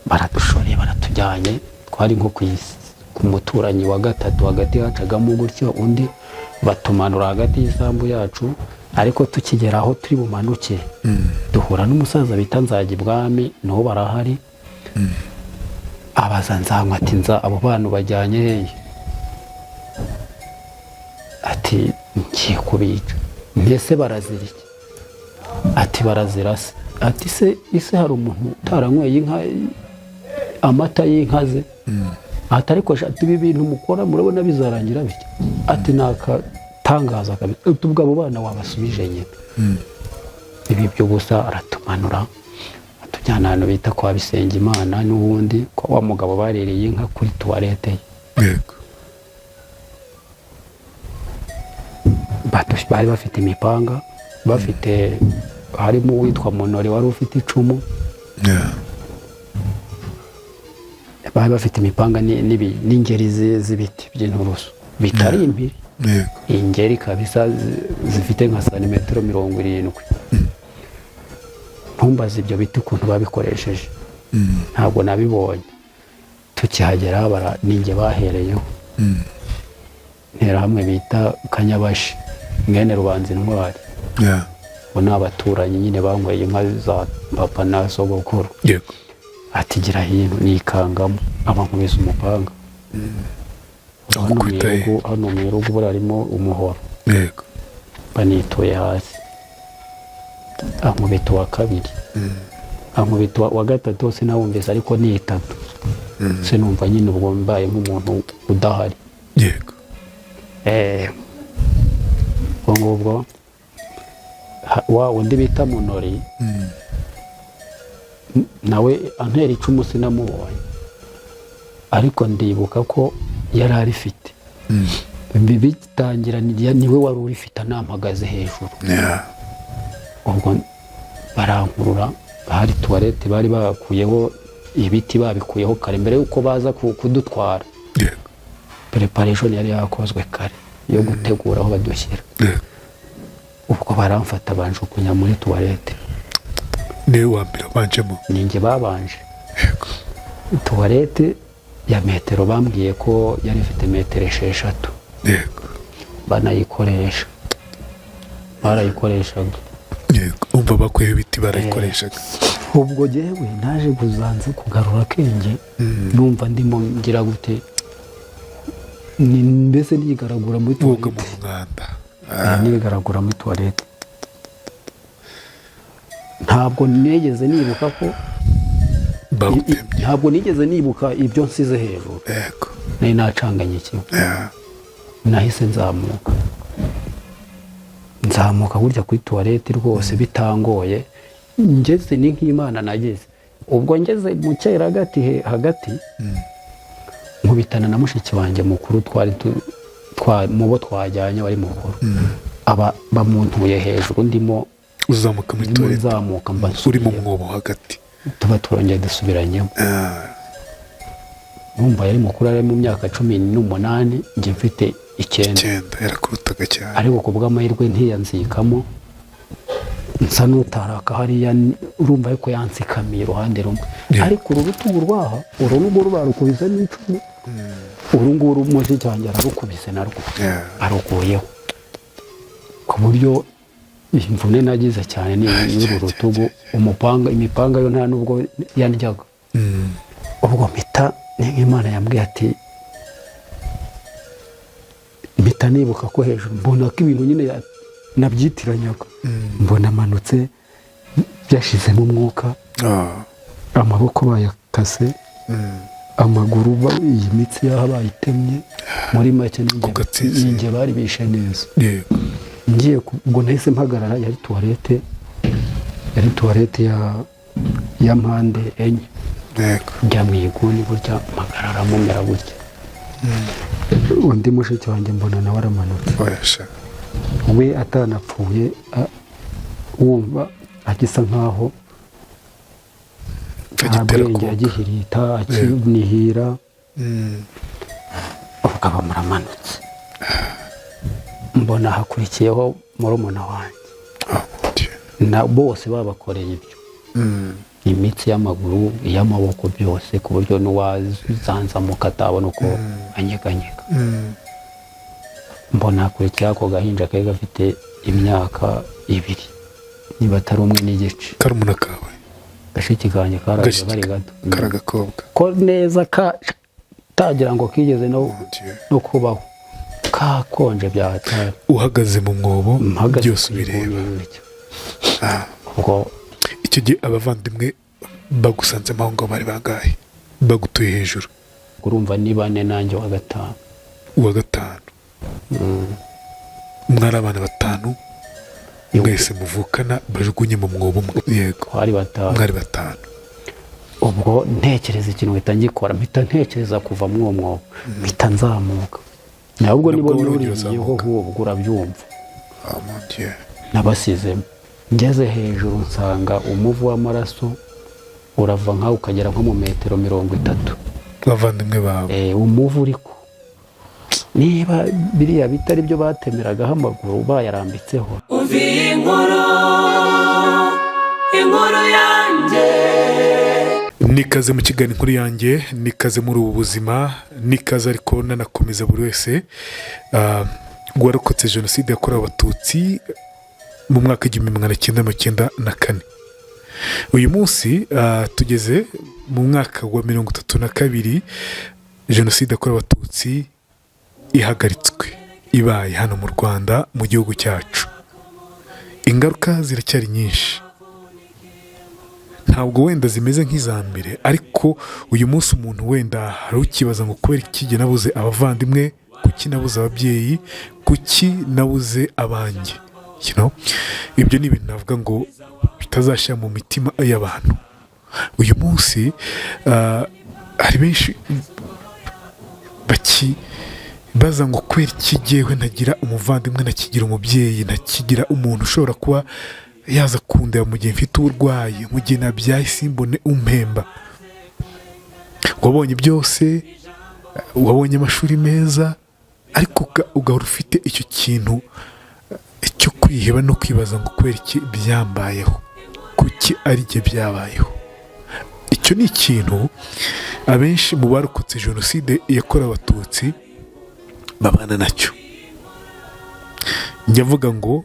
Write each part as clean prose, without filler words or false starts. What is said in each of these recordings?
baradushoreye baratujyanye, twari nko ku muturanyi wa gatatu, hagati hacagamo gutyo, undi batumanura hagati y'isambu yacu, ariko tukigera aho turi bumanuke duhura n'umusaza bita Nzajya Ibwami, niho barahari. Abaza Nzanywa ati abo bantu bajyanye hehe? Ati ngiye kubica. Mbese barazira iki? Ati barazira se. Ati ise hari umuntu utaranyweye inka amata y'inka ze? Ati ariko ati ibi bintu mukora murabona bizarangira bityo? Ati nakatangaza kabisa, ubwo abo bana wabasubije nyine. Ibi byo gusa aratumanura atujyana ahantu bita kwa Bisengimana, n'ubundi ko wa mugabo barereye inka kuri tuwarete. Yego. Bari bafite imipanga, bafite harimo uwitwa Monori wari ufite icumu. Bari bafite imipanga n'ingeri z'ibiti by'inturusu bitari impiri. Ingeri kabisa zifite nka santimetero 70. Ntumbaze ibyo biti ukuntu babikoresheje, ntabwo nabibonye. Tukihagera ninjye bahereyeho. Ntera hamwe bita Kanyabashi, mwene Rubanza Intwari. Bo ni abaturanyi nyine banyweye inka za papa na sogokuru. Yego. Ati gira hino nikangamo, abankubise umupanga. Hano mu rugo barimo umuhoro. Yego. Banitoye hasi. Ankubita wa kabiri. Ankubita wa gatatu sinawumvise, ariko ni itatu. Sinumva nyine ubwo mbaye nk'umuntu udahari. Yego. Ubwo wa undi bita Monori, nawe antera icumu sinamubonye, ariko ndibuka ko yari arifite. Bitangira niwe wari urifite, anampagaze hejuru. Ubwo barankurura, hari tuwarete bari bakuyeho ibiti, babikuyeho kare mbere yuko baza kudutwara. Preparation yari yakozwe kare yo gutegura aho badushyira. Ubwo baramfata banjukunya muri tuwarete. Niwe wa mbere banjemo? Ninjye babanje. Tuwarete ya metero bambwiye ko yari ifite metero 6. Yego. Banayikoresha, barayikoreshaga. Yego. Umva bakuyeho ibiti barayikoreshaga. Ubwo jewe naje kuzanza kugarura kenge, numva ndimo ngira gute, mbese nigaragura muri tuwarete. Woga mu mwanda. Nigaragura muri tuwarete. Ntabwo nigeze nibuka ko ntabwo nigeze nibuka ibyo nsize hejuru. Yego. Nari nacanganye kimwe. Nahise nzamuka burya kuri tuwarete rwose bitangoye. Ngeze ni nk'Imana nageze. Ubwo ngeze mu cyera hagati nkubitana na mushiki wanjye mukuru, mubo twajyanye wari mukuru. Aba bamuntuye hejuru, ndimo uzamuka muri tuwarete. Uzamuka mba uri mu mwobo hagati. Tuba turongeye dusubiranyemo. Numva yari mukuru, ari mu myaka 18, njye mfite 9. Yarakurutaga cyane. Ariko ku bw'amahirwe ntiyanzikamo, nsa n'utaraka hariya, urumva yuko yansikamiye iruhande rumwe. Ariko urutugu rwaha, urunuguru barukubise n'icumu. Urunguru mushiki wanjye ararukubise narwo, arukuyeho. Ku buryo imvune nagize cyane ni y'uru rutugu. Imipanga yo nta nubwo yandyaga. Ubwo mpita Imana yambwiye ati, mpita nibuka ko hejuru mbona ko ibintu nyine nabyitiranyaga. Mbona amanutse byashizemo umwuka, amaboko bayakase, amaguru iyi mitsi yaho bayitemye. Muri make ninjye bari bishe neza. Ngiye ubwo nahise mpagarara, yari tuwarete ya mpande enye. Njya mu iguni burya mpagarara mumera gutya. Undi mushiki wanjye mbona nawe aramanutse. We atanapfuye, wumva agisa nkaho ntabwenge yagihirita, akinihira. Ubwo bamuramanutse. Mbona hakurikiyeho murumuna wanjye. Na bose babakoreye ibyo. imitsi y'amaguru iy'amaboko byose ku buryo n'uwazanzamuka atabona uko anyeganyega. Mbona hakurikiraho ako gahinja kari gafite imyaka 2 niba atari 1 n'igice. Karumuna kawe Gashiki kanjye karaje kari gato karagakobwa ko neza tagira ngo kigeze no kubaho kakonje byahatari. Uhagaze mu mwobo byose bireba. Ubwo icyo gihe abavandimwe bagusanze mahongo bari bangahe bagutuye hejuru? urumva ni 4 nanjye wa 5. Uwa 5 mwari abana 5 mwese muvukana bajugunye mu mwobo. Yego twari 5. mwari 5. Ubwo ntekereza ikintu mpita ngikora, mpita ntekereza kuva mu mwobo mpita nzamuka. Nabwo nibo nuriyeho ubwo urabyumva. Mon Dieu. Nabasizemo ngeze hejuru nsanga umuvu w'amaraso urava nkaho ukagera nko mu metero 30. Bavandimwe bawe umuvu uriko niba biriya bitari byo batemeragaho amaguru bayarambitseho. Uvi inkuru yanjye nikaze mu kiganiro inkuru yanjye, nikaze muri ubu buzima, nikaze ariko nanakomeza buri wese warokotse jenoside yakorewe abatutsi mu mwaka 1994. Uyu munsi tugeze mu mwaka wa 32 jenoside yakorewe abatutsi ihagaritswe, ibaye hano mu Rwanda mu gihugu cyacu. Ingaruka ziracyari nyinshi, ntabwo wenda zimeze nk'izambere, ariko uyu munsi umuntu wenda hari ukibaza ngo kubera iki nabuze abavandimwe, kuki nabuze ababyeyi, kuki nabuze abanjye, ibyo ni ibintu navuga ngo bitazashya mu mitima y'abantu. Uyu munsi hari benshi baza ngo kubera iki jyewe ntagira umuvandimwe, ntakigira umubyeyi, ntakigira umuntu ushobora kuba yaza kundeba mu gihe mfite uburwayi, mu gihe nabyaye simbone umpemba. Wabonye byose, wabonye amashuri meza, ariko ugahora ufite icyo kintu cyo kwiheba no kwibaza ngo kubera iki byambayeho, kuki ari jye byabayeho. Icyo ni ikintu abenshi mu barokotse jenoside yakorewe abatutsi babana nacyo. Njya mvuga ngo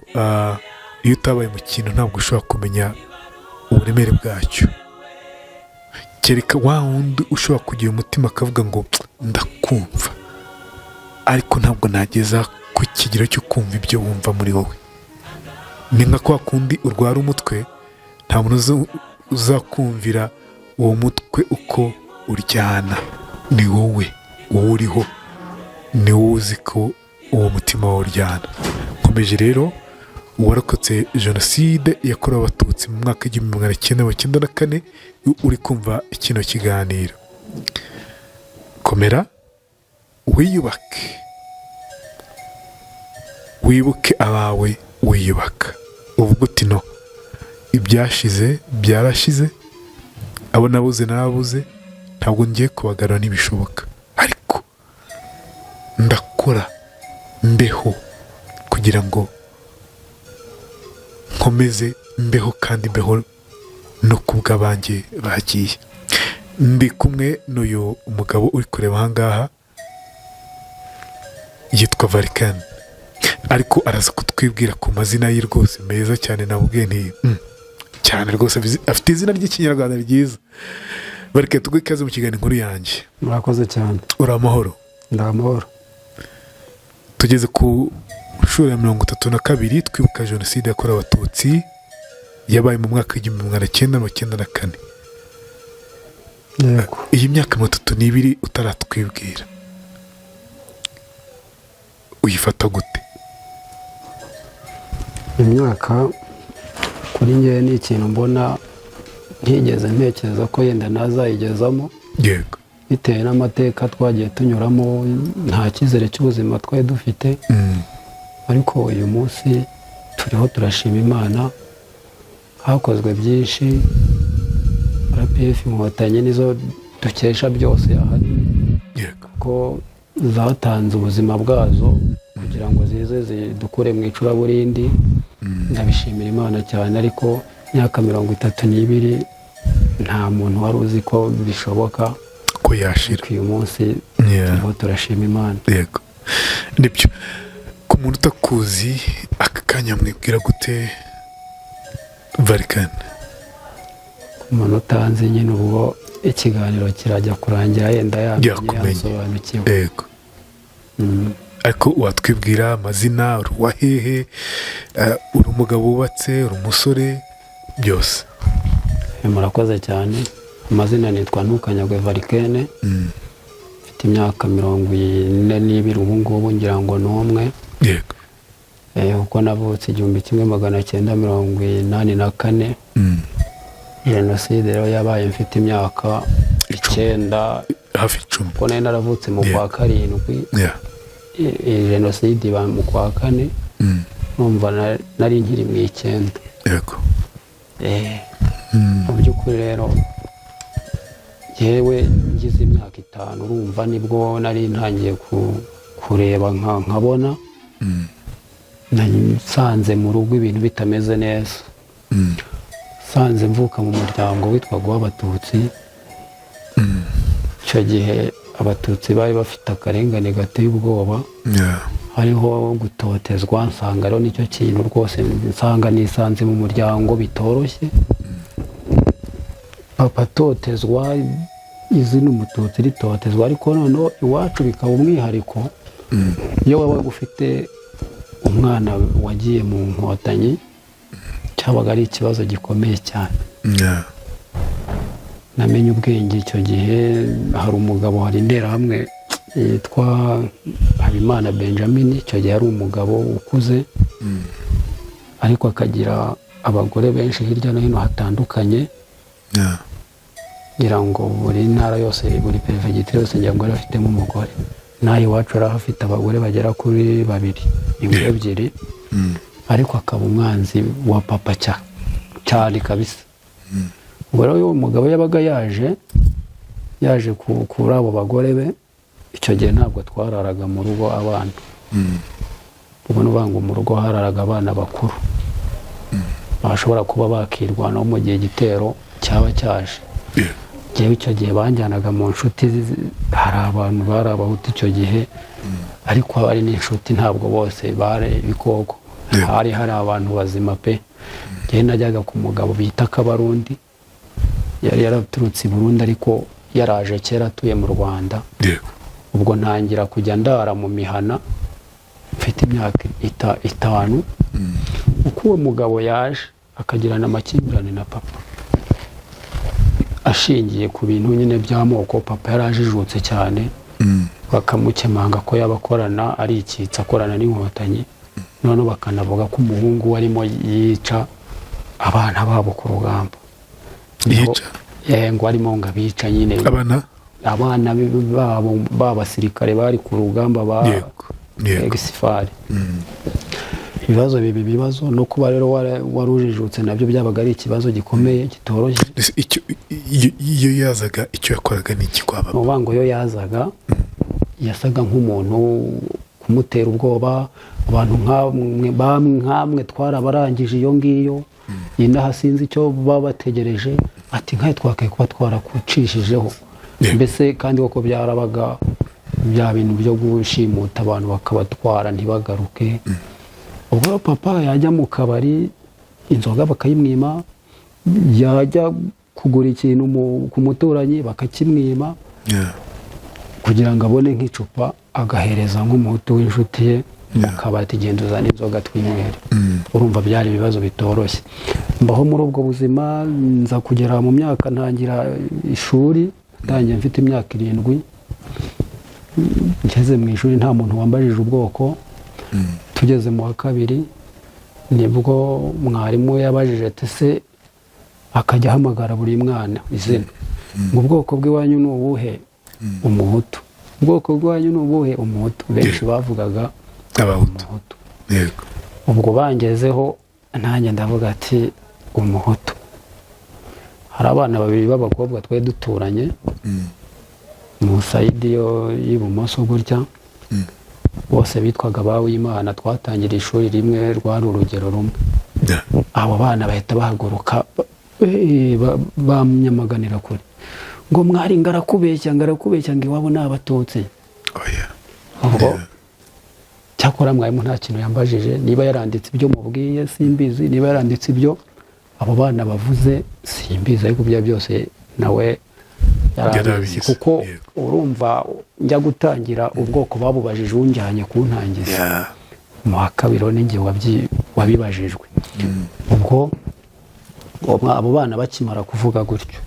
iyo utabaye mu kintu ntabwo ushobora kumenya uburemere bwacyo. Kereka wa wundi ushobora kugira umutima akavuga ngo ndakumva, ariko ntabwo nageza ku kigero cyo kumva ibyo wumva muri wowe. Ni nka kwa kundi urwara umutwe, nta muntu uzakumvira uwo mutwe uko uryana. Ni wowe uriho, ni wowe uzi ko uwo mutima wawe uryana. Nkomeje rero uwarokotse jenoside yakorewe abatutsi mu mwaka 1994 uri kumva kino kiganiro, komera wiyubake, wibuke abawe, wiyubaka, uvuga uti no, ibyashize byarashize, abo nabuze narabuze, ntabwo ngiye kubagarura n'ibishoboka, ariko ndakora mbeho kugira ngo nkomeze mbeho, kandi mbeho no kubw'abanjye bagiye. Ndi kumwe n'uyu umugabo uri kureba ahangaha, yitwa Varikani, ariko araza kutwibwira ku mazina ye rwose meza cyane. Nabwiye nti cyane rwose afite izina ry'ikinyarwanda ryiza. Varikani, tugwe ikaze mu kiganiro inkuru yanjye. Murakoze cyane. Uri amahoro? Ndamahoro. Tugeze ku nshuro ya 32 twibuka jenoside yakorewe abatutsi yabaye mu mwaka 1994. Yego. Iyi myaka 32 utaratwibwira, uyifata gute? Imyaka kuri njye ni ikintu mbona ntigeze ntekereza ko yenda nazayigezamo. Yego. Bitewe n'amateka twagiye tunyuramo, nta cyizere cy'ubuzima twari dufite. Ariko uyu munsi turiho turashima Imana, hakozwe byinshi. RPF Inkotanyi nizo dukesha byose ahanini. Yego. Ko zatanze ubuzima bwazo kugira ngo zize zidukure mu icuraburindi. Ndabishimira Imana cyane, ariko myaka 32 nta muntu wari uzi ko bishoboka ko yashira. ko uyu munsi Yeah. turiho turashima Imana. Yego, nibyo. Ku muntu utakuzi aka kanya mwibwira gute Varikani? Umuntu utanzi nyine ubwo ikiganiro kirajya kurangira yenda Yakumenye. yasobanukiwe. Yego. Ariko watwibwira amazina, uri uwa hehe, uri umugabo wubatse, uri umusore, byose. Murakoze cyane. Amazina nitwa Ntukanyagwe Varikene. Mfite imyaka 42 ubu ngubu ngira ngo n'umwe. Yego. Uko navutse 1984. Jenoside rero yabaye mfite imyaka 9. Hafi 10. Ko nari naravutse mu kwa 7. Yeah. Jenoside iba mu kwa 4. Numva nari nkiri mu 9. Yego. Mu by'ukuri rero yewe ngize imyaka 5 urumva nibwo nari ntangiye kureba nkabona. Nasanze mu rugo ibintu bitameze neza. Sanze mvuka mu muryango witwaga w'Abatutsi. Icyo gihe Abatutsi bari bafite akarengane gateye ubwoba. Hariho gutotezwa, nsanga rero nicyo kintu rwose nsanga nisanze mu muryango bitoroshye. Papa atotezwa, izina Umututsi ritotezwa, ariko noneho iwacu bikaba umwihariko. Iyo wabaga ufite umwana wagiye mu Nkotanyi, cyabaga ari ikibazo gikomeye cyane. Namenye ubwenge icyo gihe. Hari umugabo, hari interahamwe yitwa Habimana Benjamin. Icyo gihe ari umugabo ukuze, ariko akagira abagore benshi hirya no hino hatandukanye. ngira ngo buri ntara yose, buri perefegitura yose ngira ngo afitemo umugore. Naho iwacu yari afite abagore bagera kuri 2, ingwe ebyiri, ariko akaba umwanzi wa papa cyane kabisa. Ubwo rero uyu mugabo yabaga yaje kuri abo bagore be. Icyo gihe ntabwo twararaga mu rugo abana. Ubwo n'ubango mu rugo hararaga abana bakuru bashobora kuba bakirwanaho mu gihe igitero cyaba cyaje. Jewe icyo gihe banjyanaga mu nshuti, hari abantu bari Abahutu icyo gihe, ariko ari n'inshuti, ntabwo bose bari ibikoko. Hari abantu bazima pe. Jewe najyaga ku mugabo bita Kabarundi, yari yaraturutse i Burundi ariko yaraje kera atuye mu Rwanda. Ubwo ntangira kujya ndara mu mihana mfite imyaka 5. Uko uwo mugabo yaje akagirana amakimbirane na papa ashingiye ku bintu nyine by'amoko. Papa yarajijutse cyane, bakamukemanga ko yabakorana ari ikitsa akorana n'Inkotanyi. None bakanavuga ko umuhungu warimo yica abana babo ku rugamba. Yica? Ngo arimo ngo abica nyine abana babo b'abasirikare bari ku rugamba ba Exifari. Ibibazo no kuba rero warujijutse nabyo byabaga ari ikibazo gikomeye kitoroshye. Iyo yazaga icyo yakoraga ni iki kwaba? Ngo yo yazaga yasaga nk'umuntu kumutera ubwoba. Abantu nk'amwe twarabarangije iyo ngiyo, inaha sinzi icyo baba bategereje, ati nkaye twakaye kuba twarakucishijeho. Mbese kandi koko byarabaga bya bintu byo gushimuta abantu bakabatwara ntibagaruke. Ubwo papa yajya mu kabari, inzoga bakayimwima, yajya kugura ikintu ku muturanyi bakakimwima, kugira ngo abone nk'icupa agahereza nk'umuhutu w'inshuti ye mu kabati, genda uzana inzoga twinywere. Urumva byari ibibazo bitoroshye. Mbaho muri ubwo buzima nza kugera mu myaka, ntangira ishuri, ntangiye mfite imyaka 7. Ngeze mu ishuri nta muntu wambajije ubwoko. Tugeze mu wa 2 nibwo mwarimu yabajije ati se, akajya ahamagara buri mwana izina, mu bwoko bw'iwanyu ni ubuhe? Umuhutu. Ubwoko bw'iwanyu ni ubuhe? Umuhutu. Benshi bavugaga Abahutu. Ubwo bangezeho nanjye ndavuga ati Umuhutu. Hari abana 2 b'abakobwa twe duturanye mu sayidi y'ibumoso gutya, bose bitwaga Bawimana. Twatangira ishuri rimwe, rwari urugero rumwe. Abo bana bahita bahaguruka bamyamaganira kure ngo mwari ngarakubeshya ngo iwabo ni abatutsi. ubwo cyakora mwarimu nta kintu yambajije, niba yaranditse ibyo mubwiye simbizi, niba yaranditse ibyo abo bana bavuze simbizi, ariko bya byose nawe yarabizi, kuko urumva njya gutangira ubwoko babubajije unjyanye kuntangiza mu wa kabiri n'ingihe wabibajijwe. ubwo abo bana bakimara kuvuga gutyo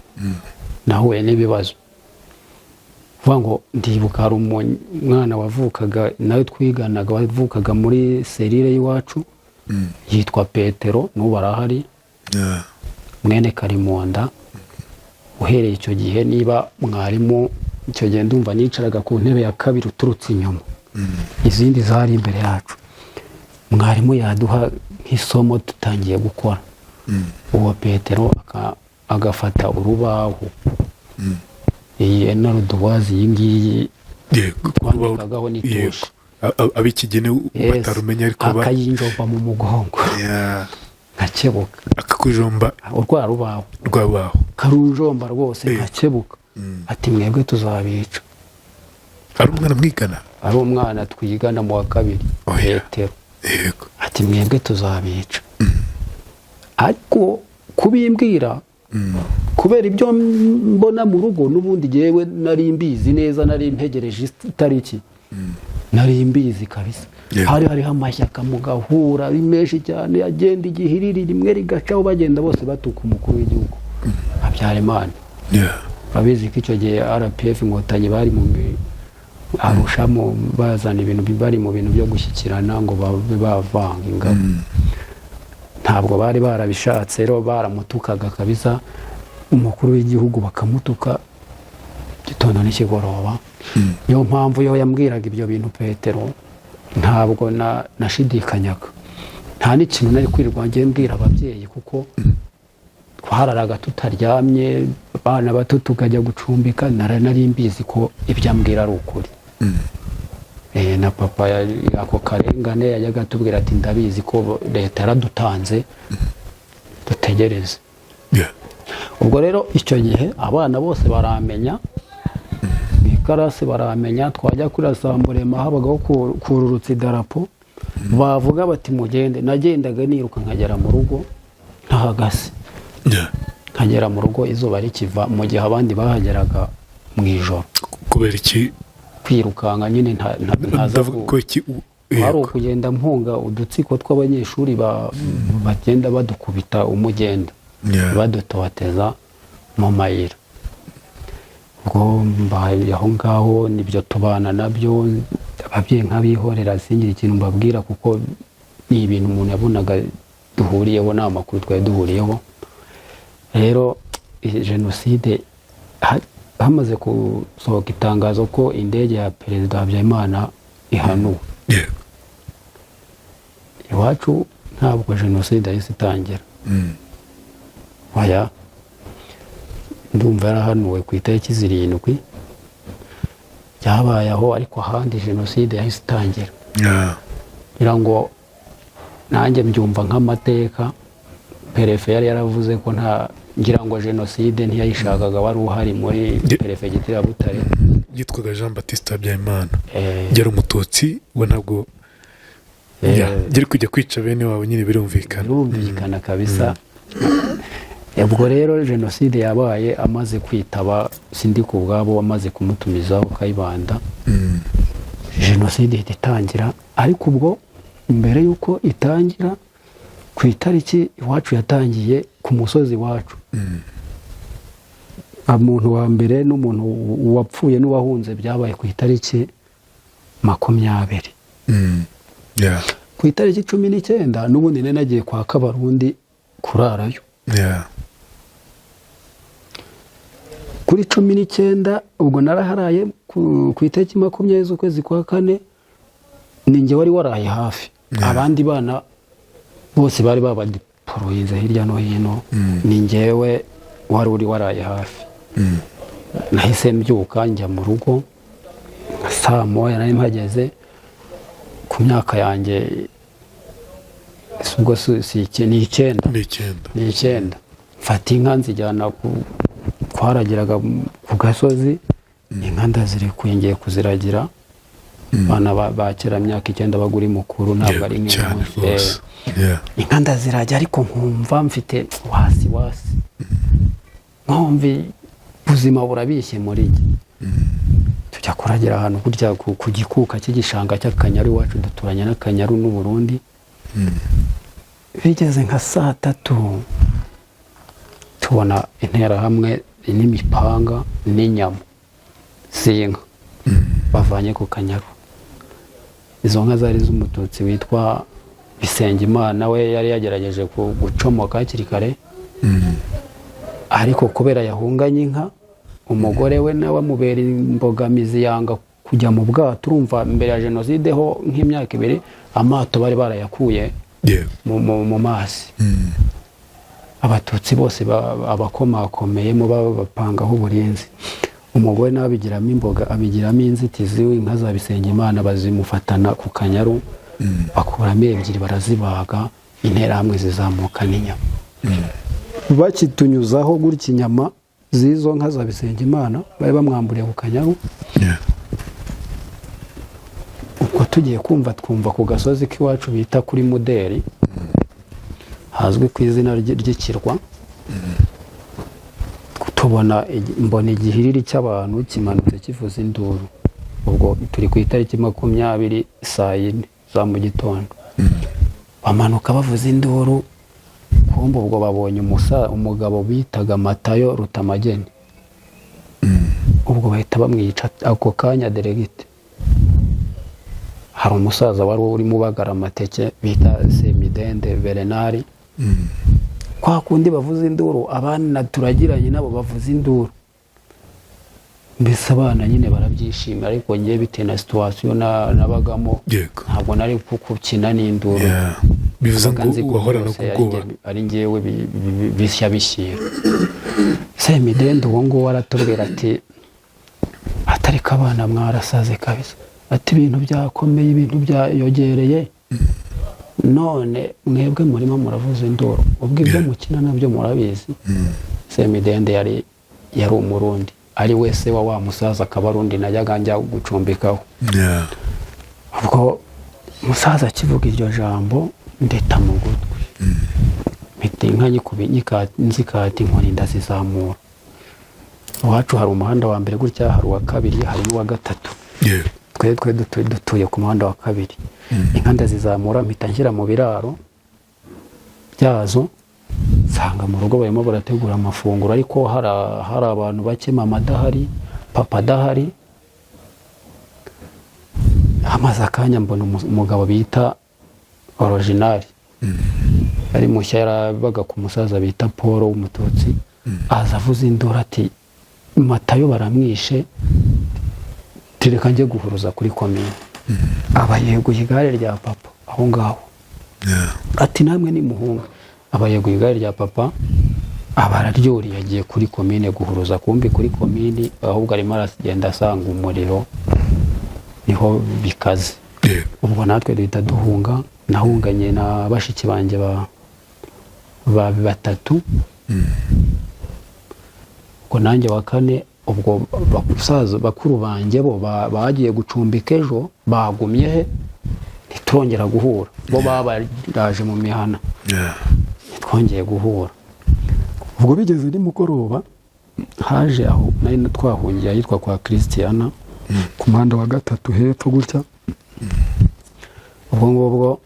nahuye n'ibibazo, vuga ngo ndibuka hari umwana wavukaga nawe twiganaga, wavukaga muri serire y'iwacu yitwa Petero, n'ubu arahari, mwene Karimonda. uhereye icyo gihe niba mwarimu icyo gihe ndumva nicaraga ku ntebe ya kabiri uturutse inyuma, izindi zari imbere yacu, mwarimu yaduha nk'isomo tutangiye gukora, uwo Petero agafata urubaho, iyi enaruduwazi iyi ngiyi twandikagaho n'itushi, ab'ikigene batarumenya ariko akayinjomba mu mugongo, nkakebuka, akakujomba urwa rubaho karunjomba rwose, nkakebuka. ati mwebwe tuzabica. ari umwana mwigana? ari umwana twigana mu wa kabiri, Petero. ati mwebwe tuzabica. ariko kubimbwira kubera ibyo mbona mu rugo, n'ubundi jyewe nari mbizi neza, nari mpegereje itariki, nari mbizi kabisa. hariho amashyaka mugahura ari menshi cyane, agenda igihiriri rimwe rigacaho, bagenda bose batuka umukuru w'igihugu Habyarimana. babizi ko icyo gihe RPF inkotanyi bari mu Arusha bazana ibintu bari mu bintu byo gushyikirana ngo babe bavanga ingabo. ntabwo bari barabishatse, rero baramutukaga kabisa, umukuru w'igihugu bakamutuka gitondo n'ikigoroba. niyo mpamvu yo yambwiraga ibyo bintu Petero, ntabwo nashidikanyaga, nta n'ikintu nari kwirirwa ngiye mbwira ababyeyi, kuko twararaga tutaryamye, abana bato tukajya gucumbika, nari mbizi ko ibyo ambwira ari ukuri. na papa ako karengane yajyaga atubwira ati ndabizi ko leta yaradutanze, dutegereze. ubwo rero icyo gihe abana bose baramenya, mu ikarasi baramenya, twajya kuri Asamburema habagaho kururutsa idarapo, bavuga bati mugende, nagendaga niruka nkagera mu rugo ntahagase, nkagera mu rugo izuba rikiva, mu gihe abandi bahageraga mu ijoro. kubera iki? kwirukanka nyine ntaza ari ukugenda mpunga udutsiko tw'abanyeshuri bagenda badukubita umugenda, badutoteza mu mayira. ubwo mbaye aho ngaho nibyo tubana nabyo, ababyeyi nk'abihorera singira ikintu mbabwira, kuko ni ibintu umuntu yabonaga duhuriyeho, ni amakuru twari duhuriyeho. rero jenoside hamaze gusohoka itangazo ko indege ya Perezida Habyarimana ihanuwe, iwacu ntabwo jenoside yahise itangira. oya, ndumva yarahanuwe ku itariki 7 byabaye aho, ariko ahandi jenoside yahise itangira. ngira ngo nanjye mbyumva nk'amateka, perefe yari yaravuze ko ngira ngo jenoside ntiyayishakaga, wari uhari muri perefegitura ya Butare, yitwaga Jean Baptiste Habyarimana. yari umututsi, we ntabwo yari kujya kwica bene wabo, nyine birumvikana kabisa. ubwo rero jenoside yabaye amaze kwitaba sindi ku bwabo, amaze kumutumizaho Kayibanda, jenoside itangira. ariko ubwo mbere yuko itangira, ku itariki iwacu yatangiye ku musozi wacu, umuntu wa mbere n'umuntu wapfuye n'uwahunze byabaye ku itariki 20. ku itariki 19 n'ubundi nari nagiye kwa Kabarundi kurarayo. kuri 19 ubwo naraharaye, ku itariki 20 z'ukwezi kwa 4 ninjye wari waraye hafi. abandi bana bose bari babadiporoyinze hirya no hino, ni njyewe wari uri waraye hafi. nahise mbyuka njya mu rugo saa moya, nari mpageze. ku myaka yanjye ubwo ni 9. mfata inka nzijyana twaragiraga ku gasozi, inka ndazirekuye ngiye kuziragira. Bana bakera myaka 9 baguri mukuru ntabwo ari nk'umunsi. Inka ndazirajya ariko nkumva mfite wasi nkumva ubuzima burabishye muri iki. Tujya kuragira ahantu kurya ku gikuka cy'igishanga cy'Akanyaru iwacu duturanye n'Akanyaru n'u Burundi. Bigeze nka 3 tubona intera hamwe n'imipanga n'inyama z'inka bavanye ku Kanyaru. Izo nka zari z'umututsi witwa Bisengimana, we yari yagerageje gucomoka hakiri kare, ariko kubera yahunganye inka umugore we nawe amubera imbogamizi yanga kujya mu bwato. Urumva mbere ya jenoside ho nk'imyaka 2 amato bari barayakuye mu mazi. Abatutsi bose abakomakomeyemo bapangaho uburinzi. Umugore nawe abigiramo inzitizi, inka za Bisengimana bazimufatana ku Kanyaru, bakuramo 2 barazibaga, intera hamwe zizamuka n'inyama. Bakitunyuzaho gutya inyama z'izo nka za Bisengimana bari bamwamburiye ku Kanyaru. Uko tugiye twumva ku gasozi k'iwacu bita kuri Muderi, hazwi ku izina ry'ikirwa. Tubona mbona igihiriri cy'abantu kimanutse kivuza induru. Ubwo turi ku itariki 20 saa 4 za mu gitondo. Bamanuka bavuza induru, kumbe ubwo babonye umugabo bitaga Matayo Rutamageni. Ubwo bahita bamwica ako kanya deregite. Hari umusaza wari uri mu bagara amateke bita Semidende Verenari. Kwa kundi bavuza induru, abana turagiranye nabo bavuza induru. Mbese abana nyine barabyishimira, ariko ngiye bitewe na situation nabagamo ntabwo nari kukina n'induru. Bivuze ngo wahora no kubwoba ari ngewe bisya bishyira. Semidende uwo ngo waratubwira ati atari kabana mwarasaze kabisa, ati ibintu byakomeye, ibintu byayogereye, none mwebwe murimo muravuza induru, ubwo ibyo mukina nabyo murabizi. Semidende yari umurundi, ari wese wa musaza akabarundi najyaga njya gucumbikaho. Ubwo musaza kivuga iryo jambo ndeta mu gutwi, mpita inka nzikati inkoni ndazizamura. Iwacu hari umuhanda wa mbere gutya, hari uwa kabiri, hari n'uwa gatatu. Twe dutuye ku muhanda wa kabiri. Inka ndazizamura mpita nshyira mu biraro byazo, nsanga mu rugo barimo barategura amafunguro, ariko hari abantu bake, mama adahari, papa adahari. Hamaze akanya mbona umugabo bita Originali, ari mushya, yarabaga ku musaza bita Paul w'umututsi. Aza avuza induru ati Matayo baramwishe, tireka njye guhuruza kuri komine. Abayeguye igare rya papa aho ngaho. Ati namwe ni muhunga. Abayeguye igare rya papa, abararyuri yagiye kuri komine guhuruza, kumbi kuri komine ahubwo arimo aragenda asanga umuriro, niho bikaze. Ubwo natwe duhita duhunga, nahunganye na bashiki banje ba 3. Ubwo nanjye wa 4. Ubwo bakusaza bakuru banje bo bagiye gucumbika ejo, bagumye he ntitongera guhura. Bo babaraje mu mihana, twongeye guhura. Ubwo bigeze ni mugoroba, haje aho nari twahungiye yitwa kwa Christiana ku muhanda wa 3 hepfo gutya. Ubwo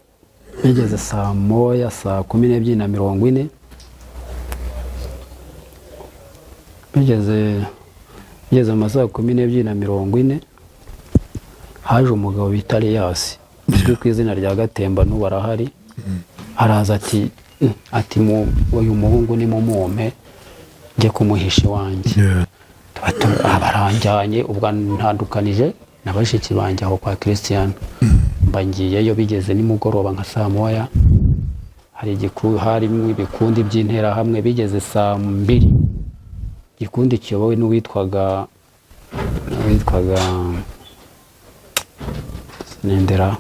bigeze saa 12:40. Bigeze amasaha 12:40, haje umugabo bita Elias, uzwi ku izina rya Gatemba, n'ubu arahari. Araza ati uyu muhungu ni mumumpe njye kumuhisha iwanjye. Abaranjyanye, ubwo ntandukanije na bashiki banje aho kwa Christian. Mba ngiyeyo, bigeze ni mugoroba nka saa 1. harimo ibikundi by'intera hamwe. Bigeze saa 2, igikundi kiyobowe n'uwitwaga Nendera.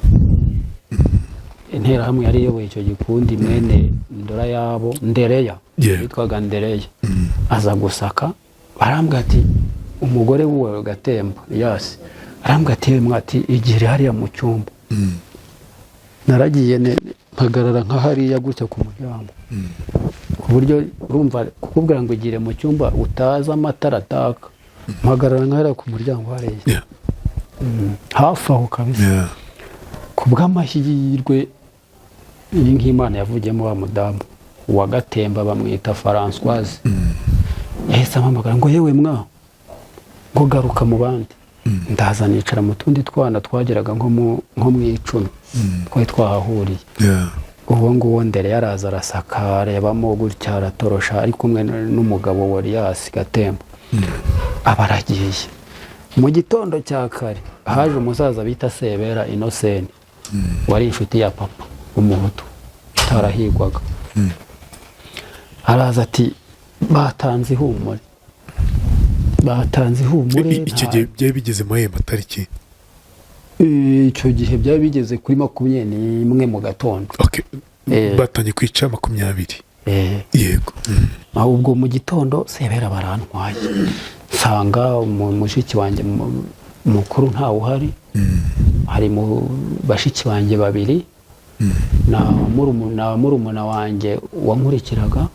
Intera hamwe yari iyoboye icyo gikundi, mwene Ndora yabo Ndereya Yeah. yitwaga Ndereye aza gusaka barambwira ati umugore w'uwo Gatembo yasi arambwira ati yewe mwati igihe hariya mu cyumba naragiye mpagarara nka hariya gutya ku muryango ku buryo urumva kukubwira ngo igire mu cyumba utaza amatara ataka mpagarara nka hariya ku muryango hariya Yeah. hafi aho kabisa Yeah. ku bw'amahirwe iyi nk'Imana yavugiyemo wa mudamu wa Gatemba bamwita Françoise yahise ampamagara ngo yewe mwa ngo garuka mu bandi ndaza nicara mu tundi twana twageraga nko mu 10 twari twahahuriye Yeah. uwo nguwo Ndere yaraza arasaka arebamo gutya aratorosha ari kumwe n'umugabo wa Elias Gatemba abaragiye mu gitondo cya kare haje umusaza bita Sebera Innocent wari inshuti ya papa umuhutu tarahigwaga araza ati batanze ihumure icyo gihe byari bigeze muri ayo matariki icyo gihe byari bigeze kuri 21 mu gatondo okay. Batangiye kwica 20 yego ahubwo mu gitondo Sebera barantwaye nsanga mushiki wanjye mukuru ntawe uhari hari mu bashiki banjye babiri na murumuna wanjye wankurikiraga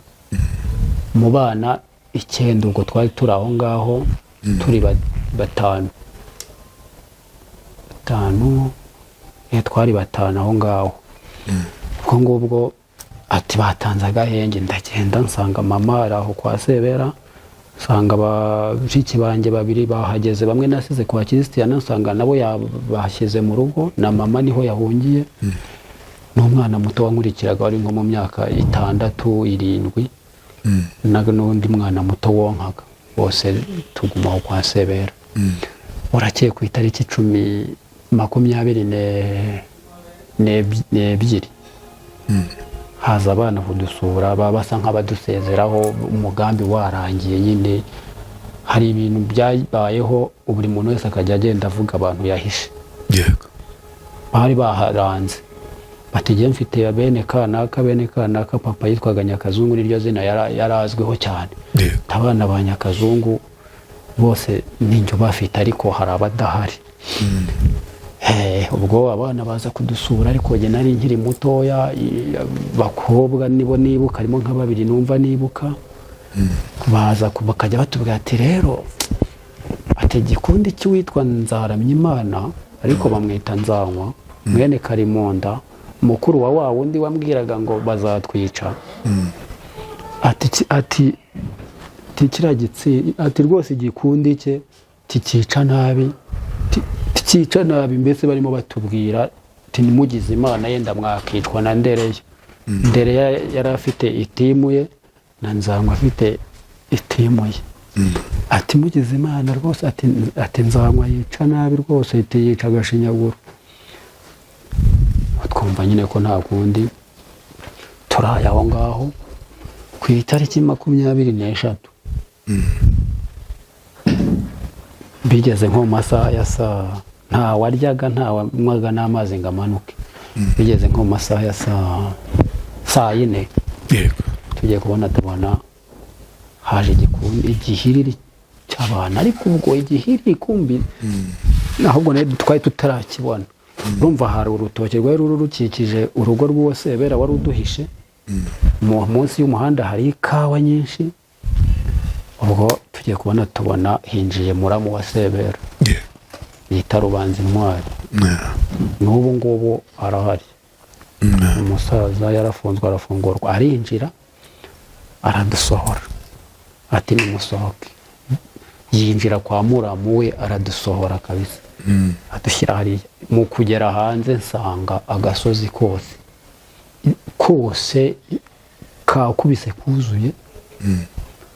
mu bana 9 ubwo twari turi aho ngaho turi batanu twari batanu aho ngaho ubwo ngubwo ati batanze agahenge ndagenda nsanga mama ari aho kwa Sebera nsanga abashiki banjye babiri bahageze bamwe nasize kwa Christiana nsanga nabo yabashyize mu rugo na mama niho yahungiye n'umwana muto wankurikiraga wari nko mu myaka 6 7 n'undi mwana muto wonkaga bose tugumaho kwa Sebera urakeye ku itariki 22 haza abana kudusura basa nk'abadusezeraho umugambi warangiye nyine hari ibintu byabayeho buri muntu wese akajya agenda avuga abantu yahishe yego bari baharanze batigiye mfite bene kanaka papa yitwaga Nyakazungu niryo zina yarazweho cyane abana ba Nyakazungu bose ninjyo bafite ariko hari abadahari ubwo abana baza kudusura ariko jye nari nkiri mutoya bakobwa nibo nibuka harimo nka babiri numva nibuka baza bakajya batubwira ati rero ati gikundi cy'uwitwa Nzaramya Imana ariko bamwita Nzanywa mwene Karimonda mukuru wa wundi wambwiraga ngo bazatwica ati kiragitsi ati rwose igikundi cye tikica nabi tikica nabi mbese barimo batubwira ati nimugize Imana yenda mwakitwa na Ndereye Ndereye yari afite itimu ye na Nzanywa afite itimu ye ati mugize Imana rwose ati Nzanywa yica nabi rwose yica agashinyaguro twumva nyine ko nta kundi turaya aho ngaho ku itariki 23 bigeze nko mu masaha ya nta waryaga nta wanywaga n'amazi ngo amanuke bigeze nko mu masaha ya saa 4 tugiye tubona haje igihiriri cy'abana ariko ubwo igihiriri kumbi ahubwo twari tutarakibona urumva hari urutoke rwari rukikije urugo rw'uwo Sebera wari uduhishe munsi y'umuhanda hari ikawa nyinshi ubwo tugiye tubona hinjiye muramu wa Sebera yita Rubanza Intwari n'ubu ngubu arahari umusaza yarafunzwe arafungurwa arinjira aradusohora ati nimusohoke yinjira kwa muramu we aradusohora kabisa adushyira hariya mu kugera hanze nsanga agasozi kose kakubise kuzuye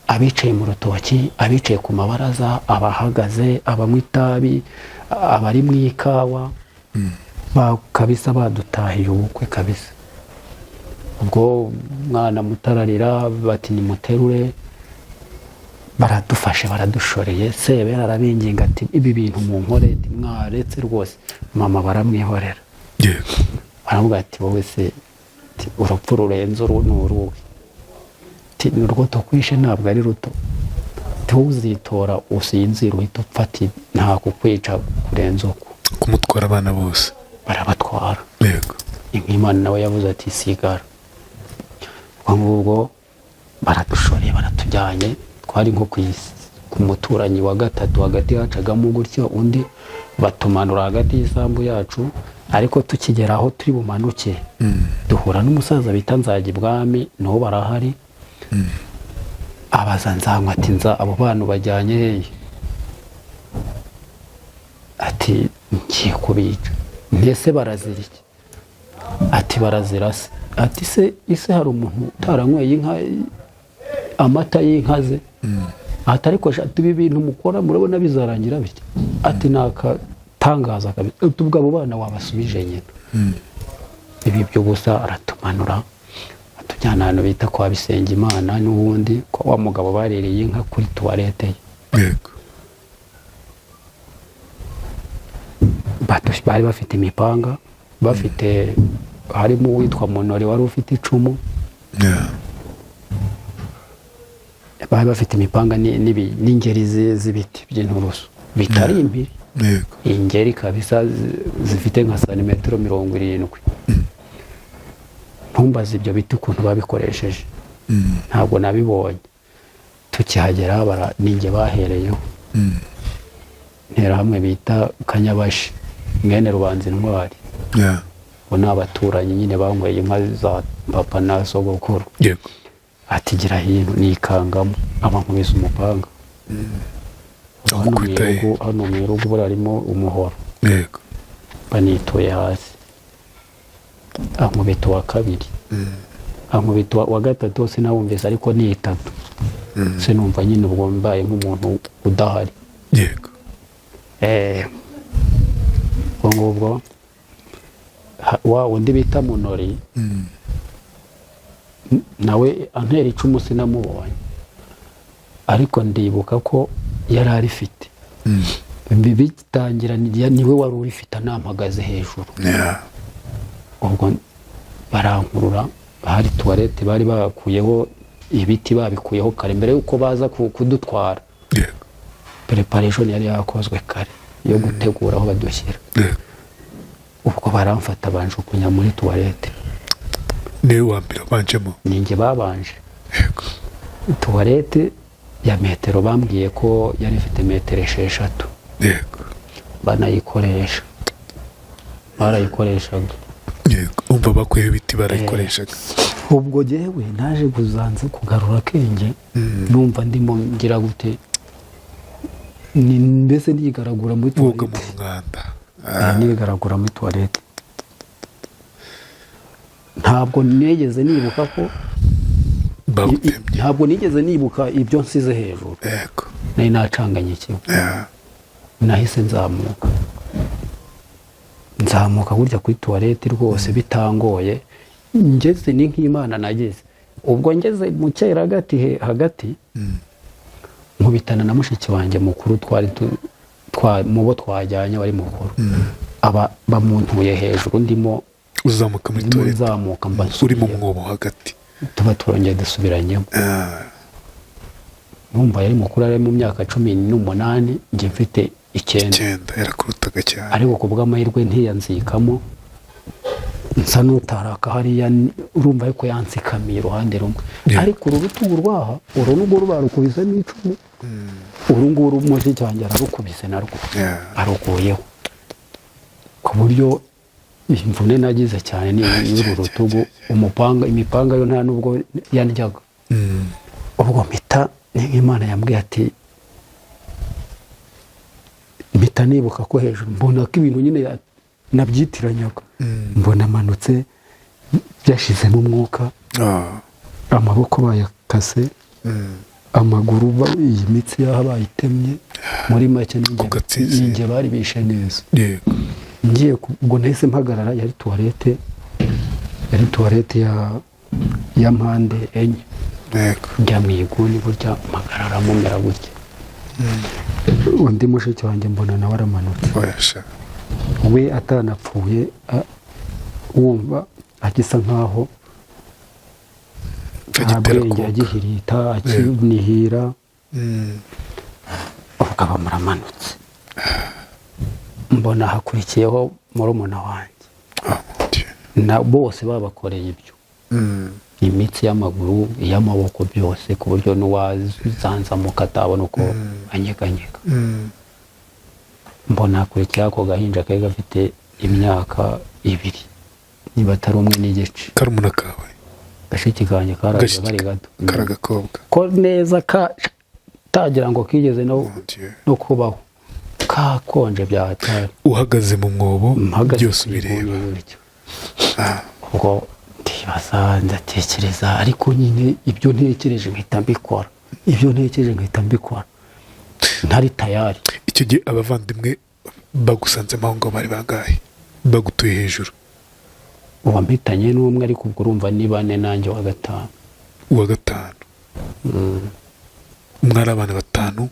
abicaye mu rutoki abicaye ku mabaraza abahagaze abanywa itabi abari mu ikawa kabisa badutahiye ubukwe kabisa ubwo mwana mutararira bati nimuterure baradufashe baradushoreye Sebera arabinginga ati ibi bintu mu nkore mwaretse rwose mama baramwihorera baravuga ati wowe se urupfu rurenze n'uruwe ati ni urwo tukwishe ntabwo ari ruto tuzitora usinzira uhita upfa ati nta kukwica kurenza uko kumutwara abana bose barabatwara yego nk'Imana nawe yavuze ati sigara ubwo ngubwo baradushoreye baratujyanye twari nko ku muturanyi wa gatatu hagati hacagamo gutyo undi batumanura hagati y'isambu yacu ariko tukigera aho turi bumanuke duhura n'umusaza bita Nzagibwami n'uwo barahari abaza Nzanywa ati abo bantu bajyanye hehe ati ngiye kubica mbese barazira iki ati barazirase ati ise hari umuntu utaranyweye inka amata y'inka ze ati ariko ibi bintu mukora murabona bizarangira bityo ati nakatangaza kabisa ubwo abo bana wabasubije nyine ibi byo gusa aratumanura atujyana ahantu bita kwa Bisengimana n'ubundi ko wa mugabo barereye inka kuri tuwarete ye yego bari bafite imipanga bafite harimo uwitwa Monori wari ufite icumu bari bafite imipanga n'ingeri z'ibiti by'inturusu bitari impiri ingeri kabisa zifite nka santimetero 70 ntumbaze ibyo biti ukuntu babikoresheje ntabwo nabibonye tukihagera ninjye bahereyeho ntera hamwe bita Kanyabashi mwene Rubanza Intwari bo n'abaturanyi nyine banyweye inka za papa na sogokuru yego ati gira hino nikangamo abankubiza umupanga hano mu rugo barimo umuhoro yego banituye hasi ankubita wa kabiri ankubita wa gatatu sinawumvise ariko ni itatu sinumva nyine ubwo mbaye nk'umuntu udahari yego ubwo wa undi bita Monori nawe antera icumu sinamubonye ariko ndibuka ko yari arifite bitangira niwe wari urifite anampagaze hejuru ubwo barankurura hari tuwarete bari bakuyeho ibiti babikuyeho kare mbere yuko baza kudutwara preparation yari yakozwe kare yo gutegura aho badushyira ubwo baramfata banjukunya muri tuwarete niwe wa mbere banjemo ninjye babanje tuwarete ya metero bambwiye ko yari ifite metero 6 yego banayikoresha barayikoreshaga yego umva bakuye ibiti barayikoreshaga ubwo jewe naje kuzanza kugarura kenge numva ndimo ngira gute ni mbese ndigaragura muri tuwarete mu mwanda nigaragura muri tuwarete ntabwo nigeze nibuka ko ntabwo nigeze nibuka ibyo nsize hejuru yego nari nacanganye kimwe nahise nzamuka burya kuri tuwarete rwose bitangoye ngeze ni nk'Imana nageze ubwo ngeze mu cyera hagati nkubitana na mushiki wanjye mukuru mubo twajyanye wari mukuru aba bamuntuye hejuru ndimo uzamuka muri tuwarete uzamuka uri mu mwobo hagati tuba turongeye dusubiranyemo numva yari mukuru ari mu myaka 18 njye mfite 9 yarakurutaga cyane ariko kubw'amahirwe ntiyanzikamo nsa n'utaraka hariya urumva yuko yansikamiye iruhande rumwe ariko uru rutugu rwaha uru n'ubwo rubarukubise n'icumu uru nguru mushiki wanjye ararukubise narwo arukuyeho ku buryo imvune nagize cyane ni y'uru rutugu imipanga yo nta nubwo yandyaga ubwo mpita Imana yambwiye ati mpita nibuka ko hejuru mbona ko ibintu nyine nabyitiranyaga mbona amanutse byashizemo umwuka amaboko bayakase amaguru iyi mitsi yaho bayitemye muri make ninjye bari bishe neza ngiye ubwo nahise mpagarara yari tuwarete ya mpande enye njya mu iguni burya mpagarara mumera gutya undi mushiki wanjye mbona nawe aramanutse we atanapfuye wumva agisa nkaho nta bwenge agihirita akinihira ubwo aba muramanutse mbona hakurikiyeho murumuna wanjye na bose babakoreye ibyo imitsi y'amaguru iy'amaboko byose ku buryo n'uwazanzamuka atabona uko anyeganyega mbona hakurikiyeho ako gahinja kari gafite imyaka 2 niba atari 1 n'igice karumuna kawe gashiki kanjye karaje bari gato karagakobwa ko neza tagira ngo kigeze no kubaho kakonje byahatari uhagaze mu mwobo byose bireba ubwo ndibaza ndatekereza ariko nyine ibyo ntekereje nkahita mbikora ntari tayari. Icyo gihe abavandimwe bagusanzemo aho ngo bari bangahe bagutuye hejuru? Uwampitanye n'umwe ariko ubwo urumva ni 4 nanjye wa gatanu. Mwari abana 5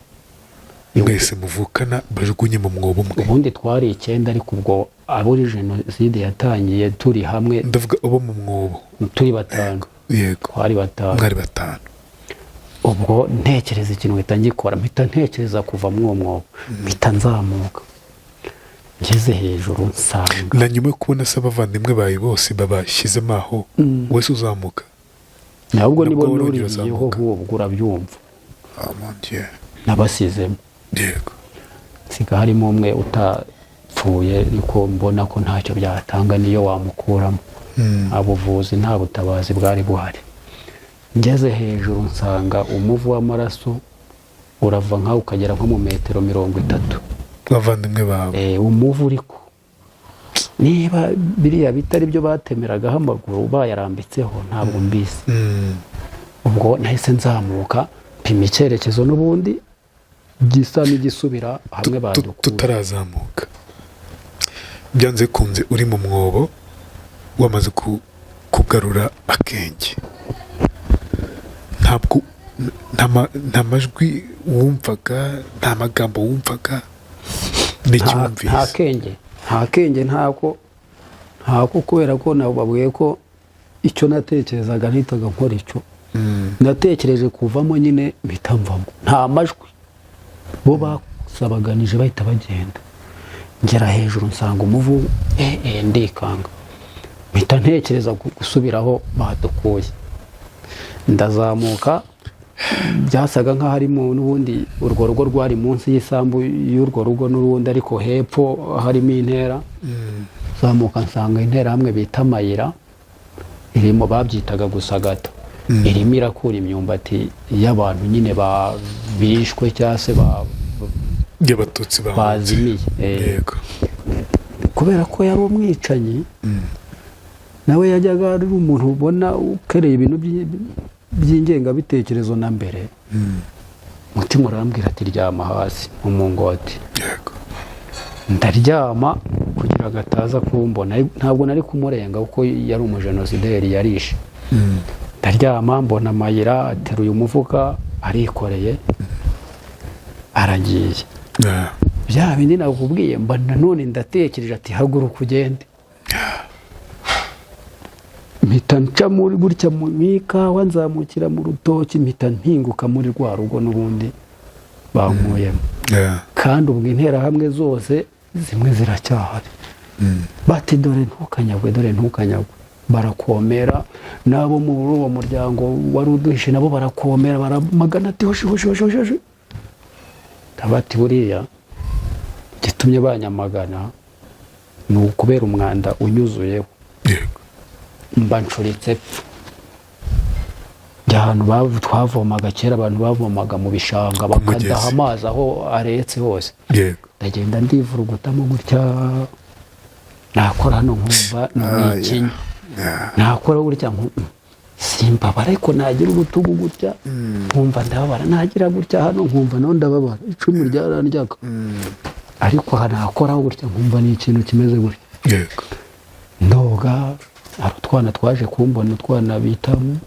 mwese muvukana bajugunye mu mwobo umwe. Ubundi twari 9 ariko ubwo aburi jenoside yatangiye turi hamwe. Ndavuga abo mu mwobo turi 5. Yego. Twari 5. Mwari 5. Ubwo ntekereza ikintu ngikora mpita ntekereza kuva mu mwobo mpita nzamuka ngeze hejuru nsanga. Na nyuma yo kubona se abavandimwe bayi bose babashyizemo aho wese uzamuka. Nabwo nibo nuriyeho ubwo urabyumva. Mon Dieu. Nabasizemo. Yego. Siga harimo umwe utapfuye ariko mbona ko ntacyo byatanga niyo wamukuramo. Abuvuzi nta butabazi bwari buhari. Ngeze hejuru nsanga umuvu w'amaraso urava nka ukagera nko mu metero 30. Bavandimwe bawe. Umuvu uriko. Niba biriya bitari byo batemeraga amaguru bayarambitseho ntabwo mbisi. Ubwo nahise nzamuka pima icyerekezo n'ubundi gisa n'igisubira hamwe badukuye. Tutarazamuka byanze kunze uri mu mwobo wamaze kugarura akenge. Ntabwo nta majwi wumvaga, nta magambo wumvaga, n'icyumvise. Nta kenge ntako kubera ko nababuye ko icyo natekerezaga nitaga nkora icyo. Natekereje kuvamo nyine bitamvamo. Nta majwi. Bo basabaganije bahita bagenda. Ngera hejuru nsanga umuvu ndikanga. Mpita ntekereza gusubiraho badukuye. Ndazamuka byasaga nka harimo n'ubundi urwo rugo rwari munsi y'isambu y'urwo rugo n'urundi ariko hepfo harimo intera. Zamuka nsanga intera hamwe bita Mayira irimo babyitaga gusagata. Irimo irakura imyumbati y'abantu nyine bishwe cyangwa se y'abatutsi bazimiye. Yego. Kubera ko yari umwicanyi nawe yajyaga ari umuntu ubona ukereye ibintu by'ingengabitekerezo na mbere. Mutima urambwira ati ryama hasi umungoti. Yego. Ndaryama kugira agataza kumbona. Ntabwo nari kumurenga kuko yari umujenosideri yarishe. Ndaryama mbona Mayira ateruye umufuka arikoreye aragiye. Bya bindi nakubwiye mba nanone ndatekereje ati haguruka ugende. Mpita nca muri gutya mu mikawa nzamukira mu rutoki mpita mpinguka muri rwa rugo n'ubundi bankuyemo. Kandi ubwo intera hamwe zose zimwe ziracyahari. Bati dore ntukanyagwe. Barakomera nabo muri uwo muryango wari uduhishe nabo barakomera baramagana ati hoshi. Tabati buriya gitumye banyamagana ni ukubera umwanda unyuzuyeho. Mba ncuritse ahantu twavomaga kera abantu bavomaga mu bishanga bakadaha amazi aho aretse hose. Ndagenda ndivurugutamo gutya nakora hano nkumva n'ikinya. Nakora gutya simbabara ariko nagira ubutugu gutya nkumva ndababara, nagira gutya hano nkumva naho ndababara, icumu ryarandyaga. Ariko hanakoraho gutya nkumva ni ikintu kimeze gutya. Ndoga hari utwana twaje kumbona, utwana bitamu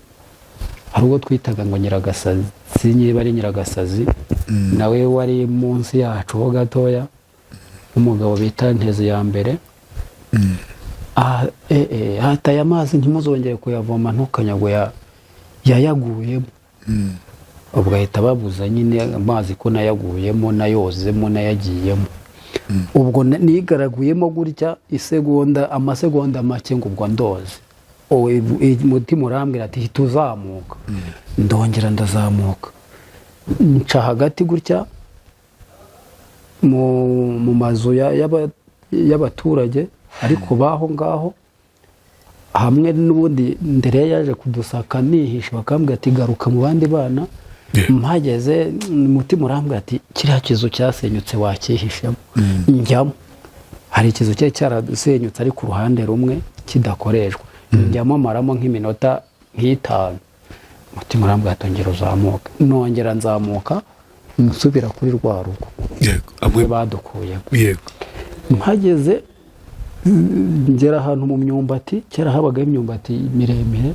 hari ubwo twitaga ngo Nyiragasazi, niba ari Nyiragasazi nawe wari munsi yacu ho gatoya, umugabo bita Nteze ya mbere. Hataye amazi ntimuzongere kuyavoma ntukanyagwe yayaguyemo ubwo ahita babuza nyine amazi ko nayaguyemo nayozemo nayagiyemo ubwo nigaraguyemo gutya amasegonda make ngo ubwo ndoze umutima urambwira ati hita uzamuka ndongera ndazamuka nca hagati gutya mu mazu y'abaturage ariko baho ngaho hamwe n'ubundi ndere yaje kudusaka nihisha bakambwira ati garuka mu bandi bana mpageze umutima urambwira ati kiriya kizu cyasenyutse wakihishemo njyamo hari ikizu cyari cyarasenyutse ari ku ruhande rumwe kidakoreshwa njyamo maramo nk'iminota nk'itanu umutima urambwira ati ongera uzamuka nongera nzamuka nsubira kuri rwa rugo amwe badukuyemo mpageze ngera ahantu mu myumbati kera habagaho imyumbati miremire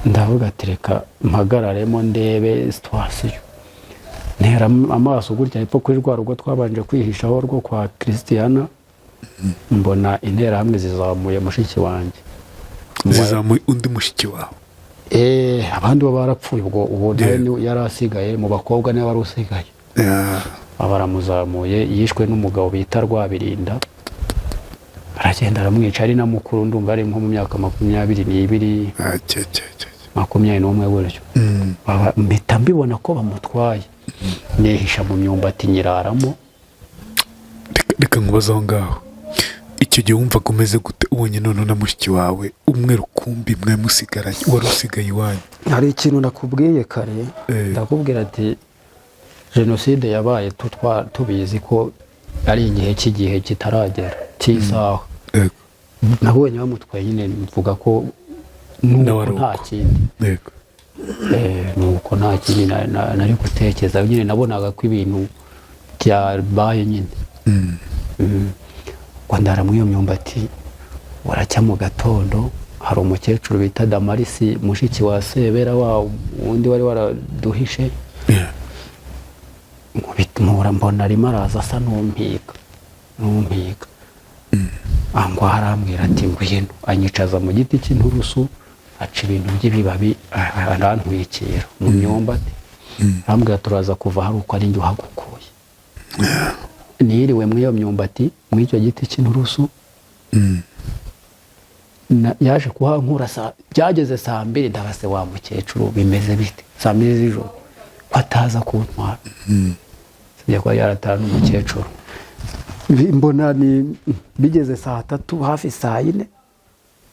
ndavuga ati reka mpagararemo ndebe situwasiyo ntera amaso gutya hepfo kuri rwa rugo twabanje kwihishaho rwo kwa Christiana mbona interahamwe zizamuye mushiki wanjye zizamuye undi mushiki wawe abandi bo barapfuye ubwo ubu nawe yari asigaye mu bakobwa niwe wari usigaye baramuzamuye yishwe n'umugabo bita Rwabirinda aragenda aramwica ari na mukuru ndumva ari nko mu myaka 22 21 gutyo mpita mbibona ko bamutwaye nihisha mu myumbati nyiraramo reka nkubaza aho ngaho icyo gihe wumvaga umeze gute ubonye none na mushiki wawe umwe rukumbi mwe musigaranye wari usigaye iwanyu hari ikintu nakubwiye kare ndakubwira ati jenoside yabaye tubizi ko ari igihe kitaragera cy'isaha nabonye bamutwaye nyine mvuga ko nuko nta kindi nuko nta kindi nari gutekereza nyine nabonaga ko ibintu byabaye nyine ndara muri iyo myumbati waracya mu gatondo hari umukecuru bita Damarisi mushiki wa Sebera wundi wari waraduhishe mbona arimo araza asa n'umpiga ngo arambwira ati ngwino anyicaza mu giti cy'inturusu aca ibintu by'ibibabi arantwikira mu myumbati arambwira turaza kuva hari uko ari njye uhagukuye niriwe muri iyo myumbati muri icyo giti cy'inturusu yaje kuhankura byageze saa 2 ndabase wa mukecuru bimeze bite saa 2 z'ijoro bataza kuntwara sibyo ko yaratana umukecuru mbona ni bigeze saa 3 hafi saa 4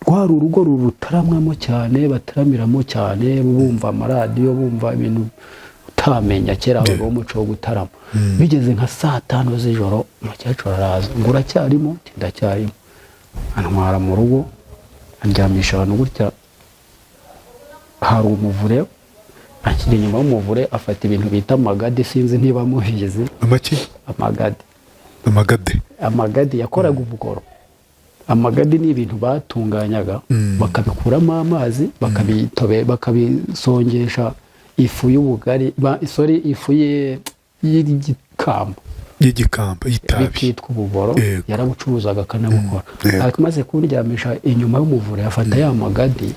rwari urugo rutaramwamo cyane bataramiramo cyane bumva amaradiyo bumva ibintu utamenya kera aho umuco wo gutarama bigeze nka saa 5 z'ijoro umukecuru araza ngo uracyarimo ndacyarimo antwara mu rugo andyamisha abantu gutya hari umuvure akiri inyuma y'umuvure afata ibintu bita amagadi sinzi niba muhizi amagadi yakoraga ubugoro amagadi ni ibintu batunganyaga bakabikuramo amazi bakabisongesha ifu y'ubugari ifu y'igikamba y'itabi bikitwa ubugoro yarabucuruzaga akanabukora amaze kundyamisha inyuma y'umuvure afata ya magadi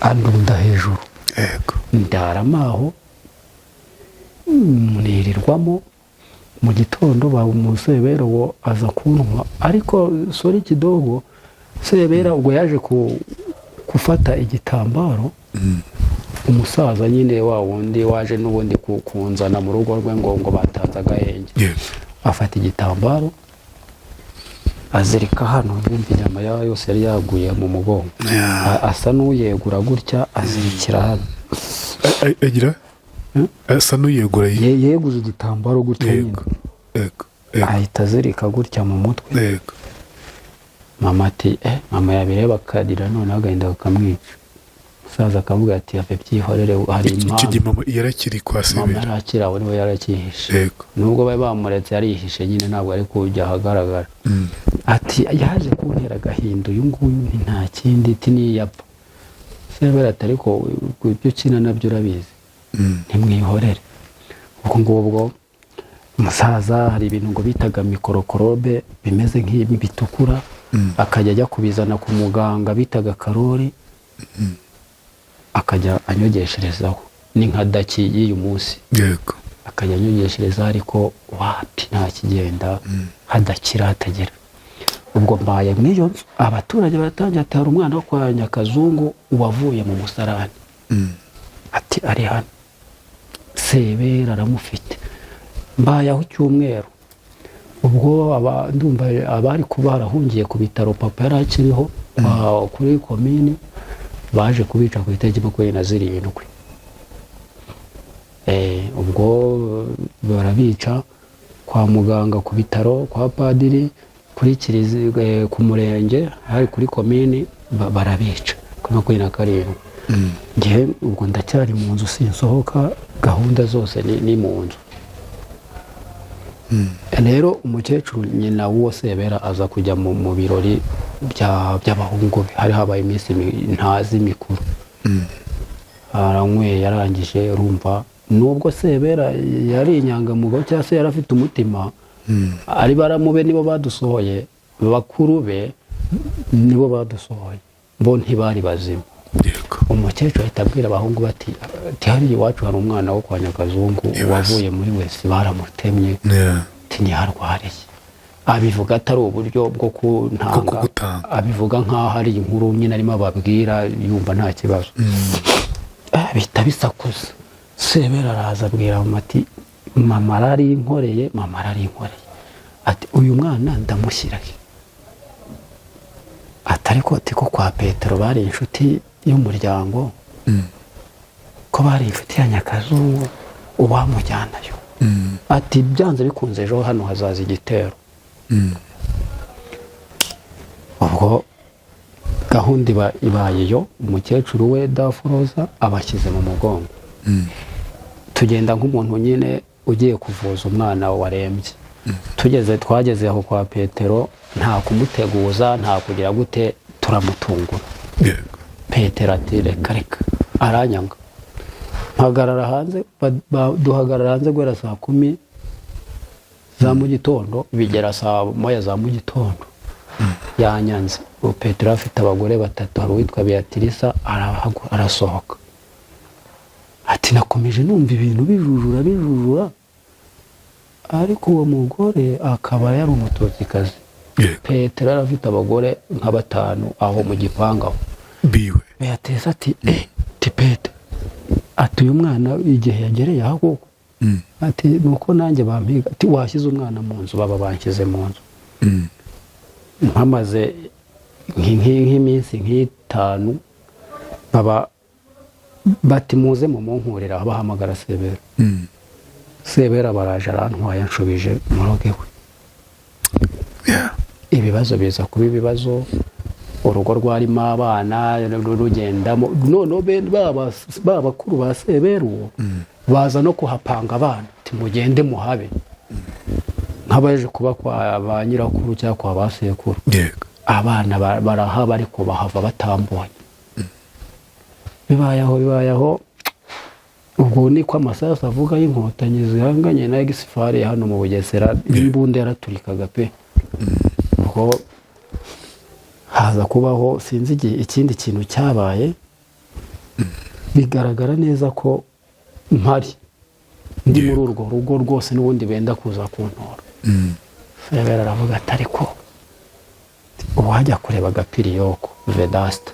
andunda hejuru ndaramaho nirirwamo mu gitondo ba umusebera wo aza kuntwa ariko sori kidogo sebera ubwo yaje gufata igitambaro umusaza nyine wa wundi waje n'ubundi kunzana mu rugo rwe ngo batanze agahenge afata igitambaro azirika hano yumva inyama yose yari yaguye mu mugongo asa n'uyegura gutya azirikira hano agira asa n'uyegura yeguje igitambaro gutya nyine ahita azirika gutya mu mutwe mama ati mama yabireba akadira none agahinda kakamwica umusaza akavuga ati ave byihorere hari impamvu icyo gihe mama yarakiri kwa Sebera mama yarakira we niwe yarakihishe nubwo bari bamuretse yarihishe nyine ntabwo ari kujya ahagaragara ati yaje kuntera agahinda uyu nguyu nta kindi iti niyapfa Sebera ati ariko ibyo kina nabyo urabizi ntimwihorere ubwo ngubwo umusaza hari ibintu ngo bitaga mikorokorobe bimeze nk'ibi bitukura akajya ajya kubizana ku muganga bitaga Karori akajya anyogesherezaho ni nka daki y'uyu munsi yego akajya anyogesherezaho ariko wapi nta kigenda hadakira hatagera ubwo mbaye mw'iyo nzu abaturage baratangira ati hari umwana wo kwa Nyakazungu wavuye mu musarani ati ari hano Sebera aramufite mbaye aho icyumweru ubwo ndumva abari kuba barahungiye ku bitaro papa yari akiriho kuri komini baje kubica ku itariki 27 ubwo barabica kwa muganga ku bitaro kwa padiri kuri kiliziya ku murenge hari kuri komini barabica kuri 27 ngiye ubwo ndacyari mu nzu sinsohoka gahunda zose ni mu nzu rero umukecuru nyina w'uwo Sebera aza kujya mu birori by'abahungu be hari habaye iminsi ntazi mikuru aranyweye yarangije urumva nubwo Sebera yari inyangamugayo cyangwa se yari afite umutima ari baramube nibo badusohoye bakuru be nibo badusohoye bo ntibari bazima umukecuru ahita abwira abahungu bati hari iwacu hari umwana wo kwa Nyakazungu wavuye muri wese baramutemye ntiharwariye abivuga atari uburyo bwo kuntanga abivuga nk'aho hari inkuru nyine arimo ababwira yumva nta kibazo bihita bisakuza Sebera araza abwira mama ati mama ararinkoreye ati uyu mwana ndamushyirahe atari ko tiko kwa Petero bari inshuti y'umuryango ko bari inshuti ya Nyakazungu uwamujyanayo ati byanze bikunze ejo hano hazaza igitero ubwo gahunda ibayeyo umukecuru we Dafroza abashyize mu mugongo tugenda nk'umuntu nyine ugiye kuvuza umwana warembye twageze aho kwa Petero nta kumuteguza nta kugira gute turamutungura Petero ati reka aranyanga mpagarara hanze duhagarara hanze guhera saa 10 za mu gitondo bigera saa 1 za mu gitondo yanyanze Petero afite abagore batatu hari uwitwa Beatrice arasohoka ati nakomeje numva ibintu bijujura ariko uwo mugore akaba yari umutotsikazi Petero arafite abagore nka 5 aho mu gipangaho biwe Beatrice ati tipete ati uyu mwana igihe yagereye aho ati nuko nanjye bampiga ati washyize umwana mu nzu baba banshyize mu nzu mpamaze nk'iminsi nk'itanu baba bati muze mu munkurira bahamagara Sebera Sebera baraje arantwaye anshubije muroge we ibibazo biza kuba ibibazo urugo rwarimo abana rugendamo none bakuru ba Sebera baza no kuhapanga abana timugende muhabe nk'abaje kuba kwa ba nyirakuru cyangwa kwa ba sekuru abana barahaba ariko bahava batambonye bibayaho ubwo niko amasasu avuga y'inkotanyi zihanganye na Exfare hano mu Bugesera imbunda yaraturikaga pe ubwo haza kubaho sinzi ikindi kintu cyabaye bigaragara neza ko mpari ndi muri urwo rugo rwose n'ubundi benda kuza kuntora Sebera aravuga atari ko uwajya kureba Gapiriyoko Vedaste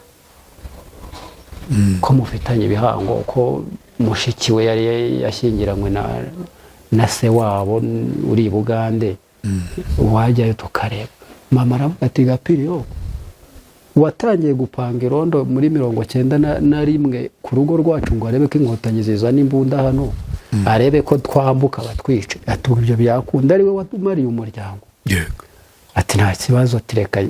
ko mufitanye ibihango ko mushiki we yari yashyingiranywe na se wabo uri Bugande wajyayo tukareba mama aravuga ati Gapiriyoko watangiye gupanga irondo muri 91 ku rugo rwacu ngo arebe ko inkotanyi zizana imbunda hano arebe ko twambuka batwice ati ibyo byakunda ari we watumariye umuryango ati nta kibazo tireka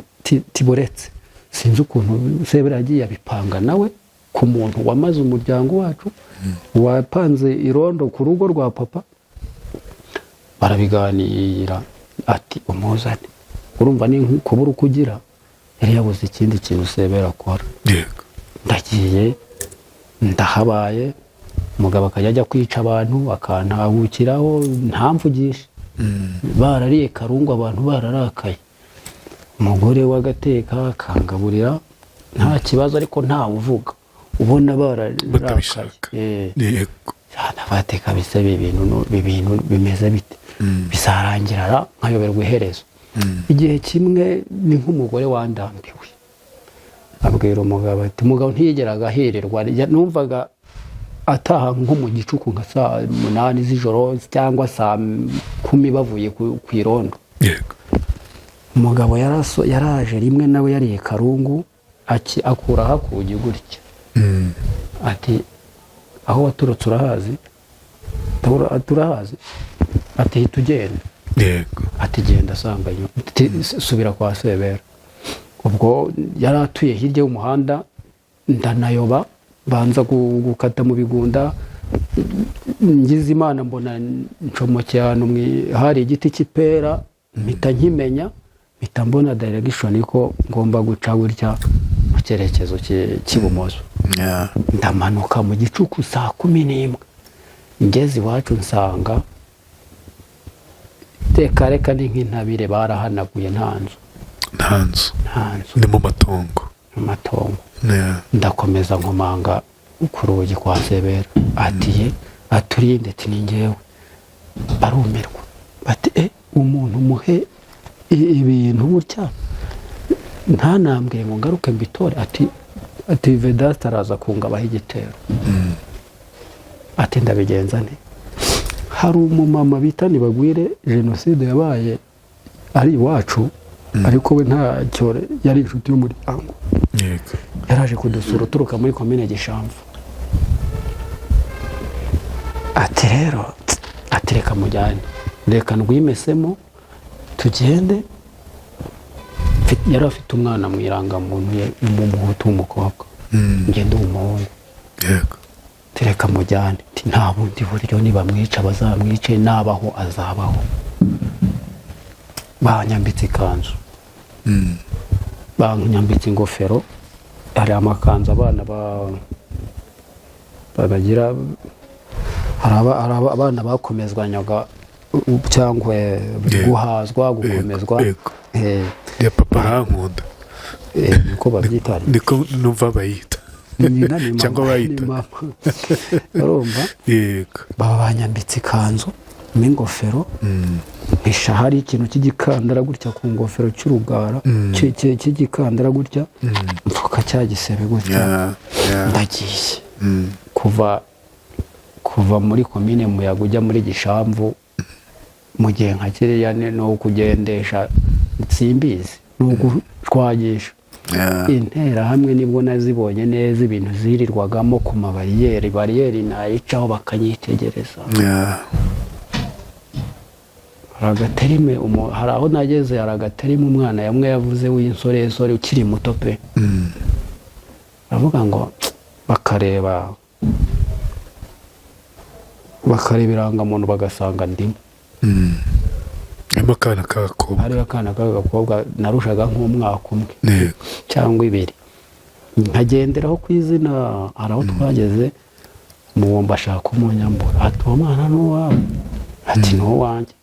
tiboretse sinzi ukuntu Sebera yagiye abipanga nawe ku muntu wamaze umuryango wacu wapanze irondo ku rugo rwa papa barabiganira ati umuzane urumva ni kubura kugira yari yabuze ikindi kintu Sebera akora ndagiye ndahabaye umugabo akajya kwica abantu akantahukiraho ntamvugisha barariye karungu abantu bararakaye umugore w'agateka akangaburira nta kibazo ariko nta uvuga ubona bararakaye batabishaka yego cyane bate kabisa ibi bintu bimeze bite bizarangirira nkayoberwa iherezo igihe kimwe ni nk'umugore wandambiwe abwira umugabo ati umugabo ntiyigeraga ahererwa numvaga ataha nko mu gicuku nka saa 8 z'ijoro cyangwa saa 10 bavuye ku irondo yego umugabo yaraje rimwe nawe yariye karungu akura hakugi gutya ati aho waturutse urahazi turahazi ati hita ugenda yego ati genda asangayo subira kwa Sebera ubwo yari atuye hirya y'umuhanda ndanayoba banza gukata mu bigunda ngize Imana mbona ncomokeye ahantu hari igiti cy'ipera mpita nkimenya mpita mbona direction ko ngomba guca gutya mu cyerekezo cy'ibumoso ndamanuka mu gicuku saa 11 ngeze iwacu nsanga reka ni nk'intabire barahanaguye nta nzu ni mu matongo ndakomeza nkomanga ku rugi kwa Sebera aturinde ati ni njyewe barumirwa bati umuntu muhe ibintu gutya ntanambwire ngo ngaruke mbitore ati Vedaste araza kungabaho igitero ati ndabigenza nte hari umumama bita Nibagwire jenoside yabaye ari iwacu ariko we ntacyo yari inshuti y'umuryango yaraje kudusura uturuka muri komine Gishamvu ati rero reka mujyane reka ndwimesemo tugende yari afite umwana mu irangamuntu ye n'umuhutu w'umukobwa ngende umuhungu reka mujyane nta bundi buryo nibamwica bazamwice nabaho azabaho banyambitse ikanzu banyambitse ingofero hari amakanzu abana babagira hari abana bakomezwanyaga cyangwa guhazwa gukomezwa ya papa arankunda niko babyita niko numva bayita cyangwa bayita urumva yego baba banyambitse ikanzu n'ingofero mpisha hari ikintu cy'igikandara gutya ku ngofero cy'urugara cy'igikandara gutya mfuka cya gisebe gutya ndagiye kuva muri komine Muyaga ujya muri Gishamvu mu gihe nka kiriya no kugendesha simbizi no gutwagisha intera hamwe nibwo nazibonye neza ibintu zirirwagamo ku mabariyeri nayicaho bakanyitegereza haragaterime hari aho nageze haragaterime umwana yamwe yavuze w'insoresore ukiri muto pe avuga ngo bakareba irangamuntu bagasanga ndimo harimo akana k'agakobwa hari akana k'agakobwa narushaga nk'umwaka umwe cyangwa 2 nkagenderaho ku izina hari aho twageze muwomba ashaka umunyambura ati uwo mwana n'uwawe ati ni uwanjye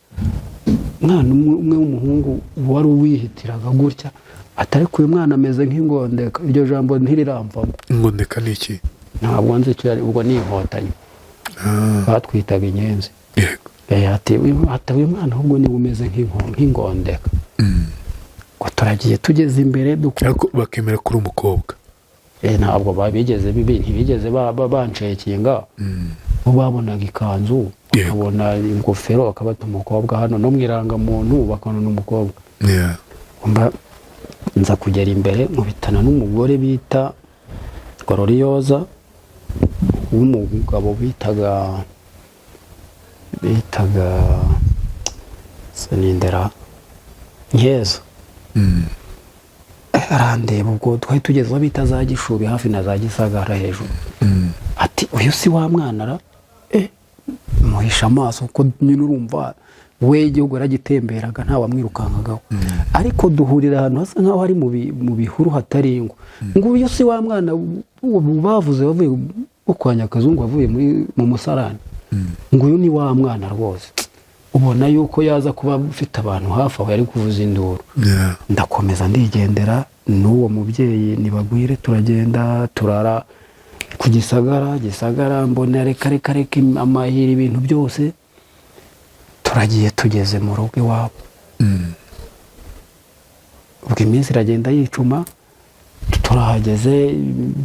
umwana umwe w'umuhungu wari uwihitiraga gutya atari ku uyu mwana ameze nk'ingondeka iryo jambo ntiriramvamo ingondeka ni iki ntabwo nzi icyo ubwo ni inkotanyi batwitaga inyenzi yego ati uyu mwana ahubwo niwe umeze nk'ingondeka ngo turagiye tugeze imbere bakemera kuri umukobwa ntabwo ntibigeze bancekinga bo babonaga ikanzu bakabona ingofero bakabata umukobwa hano no mu irangamuntu bakabona umukobwa nza kugera imbere nkubitana n'umugore bita Gororiyoza w'umugabo bitaga Senindera Nkeza arandeba ubwo twari tugeze aho bita za Gishubi hafi na za Gisagara hejuru ati uyu si wa mwana ra muhisha amaso ko nyine urumva we igihugu yaragitemberaga nta wamwirukankagaho ariko duhurira ahantu hasa nkaho hari mu bihuru hatari ingwa ngo uyu si wa mwana bavuze bavuye kwa Nyakazungu wavuye mu musarani ngo uyu ni wa mwana rwose ubona yuko yaza kuba ufite abantu hafi aho yari kuvuza induru ndakomeza ndigendera n'uwo mubyeyi Nibagwire turagenda turara ku Gisagara mbona reka amahira ibintu byose turagiye tugeze mu rugo iwabo. ubwo iminsi iragenda yicuma turahageze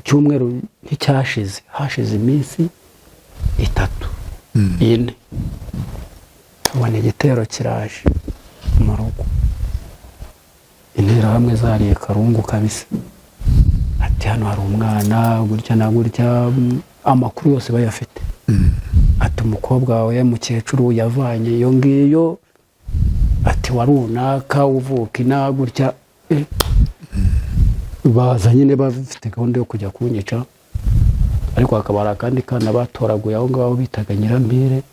cyumweru nticyashize hashize iminsi 3 4 tubona igitero kiraje mu rugo. Interahamwe zariye Karungu kabisa, ati hano hari umwana gutya na gutya, amakuru yose bayafite. Ati umukobwa wawe mukecuru yavanye iyo ngiyo, ati warunaka uvuka ina gutya. Baza nyine bafite gahunda yo kujya kunyica, ariko akabara kandi kana batoraguye aho ngaho bitaga Nyirampire.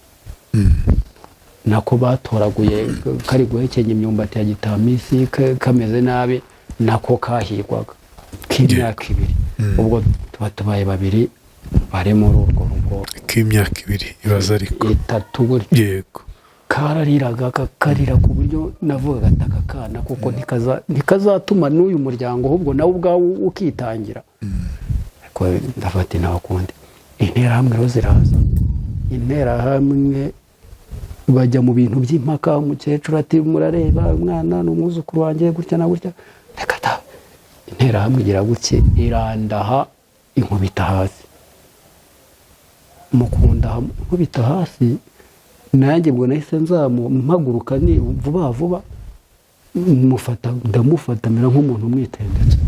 Nako batoraguye kari guhekenya imyumbati ya Gitamisi kameze nabi, nako kahigwaga k'imyaka 2. Ubwo tubaye 2 bari muri urwo rugo k'imyaka 2 ibaza ariko 3 gutyo. Yego, karariraga kakarira ku buryo navuga gataka kana kuko ntikazatuma n'uyu muryango ahubwo nawe ubwawe ukitangira. Ariko ndafata nakundi interahamwe rero ziraza, interahamwe bajya mu bintu by'impaka. Umukecuru ati murareba umwana n'umwuzukuru wanjye gutya na gutya, reka ta interahamwe igira guke irandaha inkubita hasi. Mukunda inkubita hasi, nanjye bwo nahise mpaguruka ni vuba ndamufata mera nk'umuntu umwitendetse.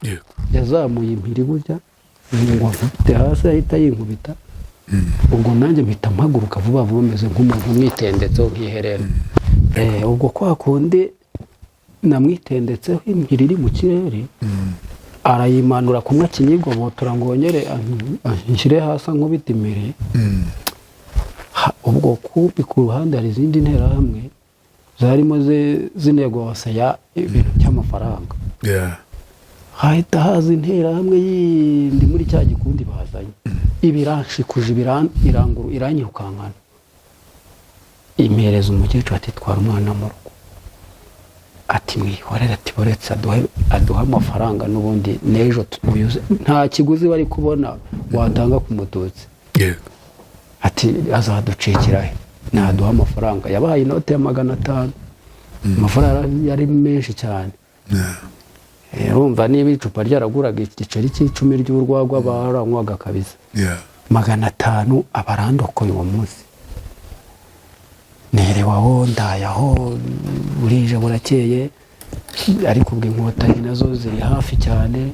yego, Yazamuye impiri gutya ngo afite hasi ahita yinkubita. Ubwo nanjye mpita mpaguruka vuba meze nk'umuntu umwitendetse nk'iherera. Ubwo kwa kundi namwitendetseho impiri iri mu kirere, arayimanura kumwe kinyigobotora ngo ngere anshyire hasi nkubita impiri. Ubwo kubi ku ruhande hari izindi nterahamwe zarimo zinegosaya ibintu by'amafaranga. Hahita haza interahamwe yindi muri cya gikundi bazanye, ibiranshikuje iranyirukankana. Impereza umukecuru ati twara umwana mu rugo, ati mwihorere, ati boretse aduha amafaranga n'ubundi n'ejo nta kiguzi bari kubona watanga ku Mututsi. Ati azaducikira he, naduha amafaranga. Yabaye inote ya 500. Amafaranga yari menshi cyane. Urumva niba icupa ryaraguraga igiceri cy'10 ry'urwagwa baranywaga kabisa. 500 abarandokoye uwo munsi. Nerewaho ndayaho burije burakeye, ariko ubwo inkotanyi nazo ziri hafi cyane.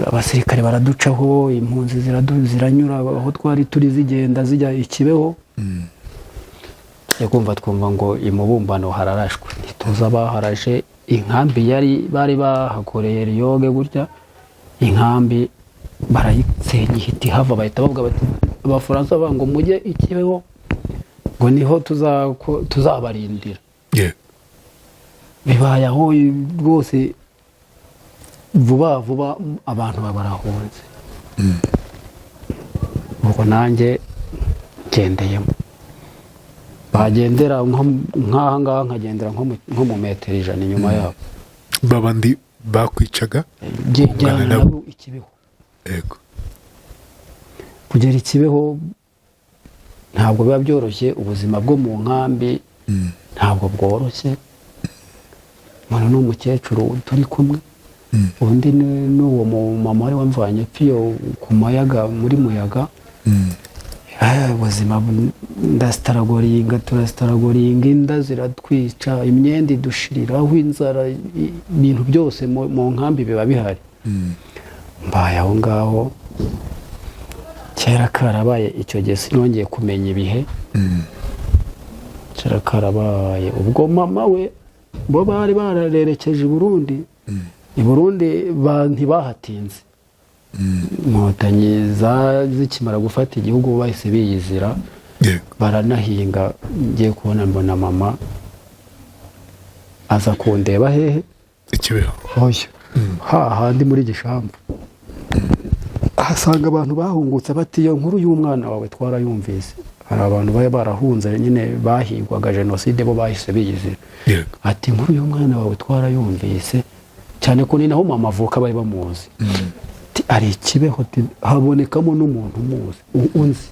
Abasirikare baraducaho, impunzi ziranyura aho twari turi zigenda zijya Ikibeho. Yakumva twumva ngo imubumbano hararashwe, ntituza baharaje. Inkambi bari bahakoreye riyoge gutya, inkambi barayitsenye ihita hava. Bahita bavuga bati Abafaransa bango mujye Ikibeho ngo niho tuzabarindira. Bibaye aho rwose vuba abantu barahunze. Ubwo nanjye gendeyemo, bagendera nk'aha ngaha nkagendera nko mu metero 100 inyuma yabo. babandi bakwicaga Jyana nabo Ikibeho. Yego, kugera Ikibeho ntabwo biba byoroshye. Ubuzima bwo mu nkambi ntabwo bworoshye. Mwana n'umukecuru turi kumwe, undi n'uwo mama wari wamvanye pfiyo ku mayaga muri Muyaga. Ubuzima turasitaragoringa, inda ziratwica, imyenda idushiriraho, inzara, ibintu byose mu nkambi biba bihari. Mbaye aho ngaho kera karabaye. Icyo gihe sinongeye kumenya ibihe. Kera karabaye. Ubwo mama we bo bari bararerekeje i Burundi ntibahatinze. Inkotanyi zikimara gufata igihugu bahise biyizira, baranahinga. Ngiye kubona mbona mama aza kundeba hehe Ikibeho. Hahandi muri Gishamvu. Ahasanga abantu bahungutse bati iyo nkuru y'umwana wawe twarayumvise. Hari abantu bari barahunze nyine bahigwaga jenoside, bo bahise biyizira. Ati inkuru y'umwana wawe twarayumvise, cyane ko ni naho mama avuka bari bamuzi. ati ari ikibeho habonekamo n'umuntu unzi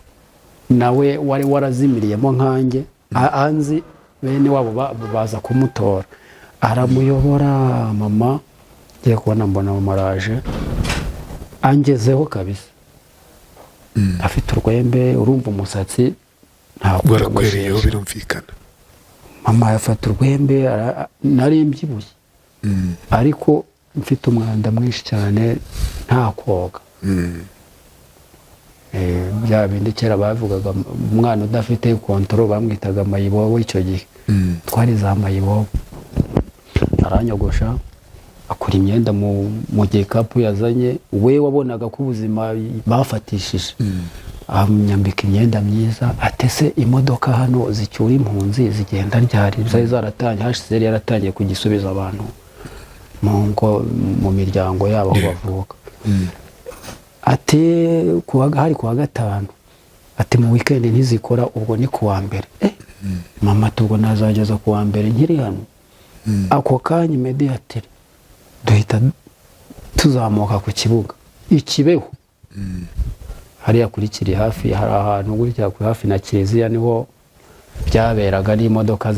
nawe wari warazimiriyemo nkanjye anzi bene wabo baza kumutora aramuyobora mama ngiye kubona mbona mama araje angezeho kabisa afite urwembe urumva umusatsi ntabwo barakwereyeho birumvikana mama yafata urwembe nari mbyibushye ariko mfite umwanda mwinshi cyane nta koga bya bindi kera bavugaga umwana udafite kontoro bamwitaga mayibobo icyo gihe twari za mayibobo aranyogosha akora imyenda mu gikapu yazanye we wabonaga ko ubuzima bafatishije amyambika imyenda myiza atese imodoka hano zicyura impunzi zigenda ryari zari zaratangiye HCR yaratangiye kugisubiza abantu mu miryango yabo aho bavuka ati hari kuwa gatanu ati mu weekend ntizikora ubwo ni kuwa mbere mama tubwo nazageza kuwa mbere nkiri hano ako kanya immediately duhita tuzamuka ku kibuga ikibeho hariya kuri kiri hafi hari ahantu gutya kuri hafi na kiliziya niho byaberaga n'imodoka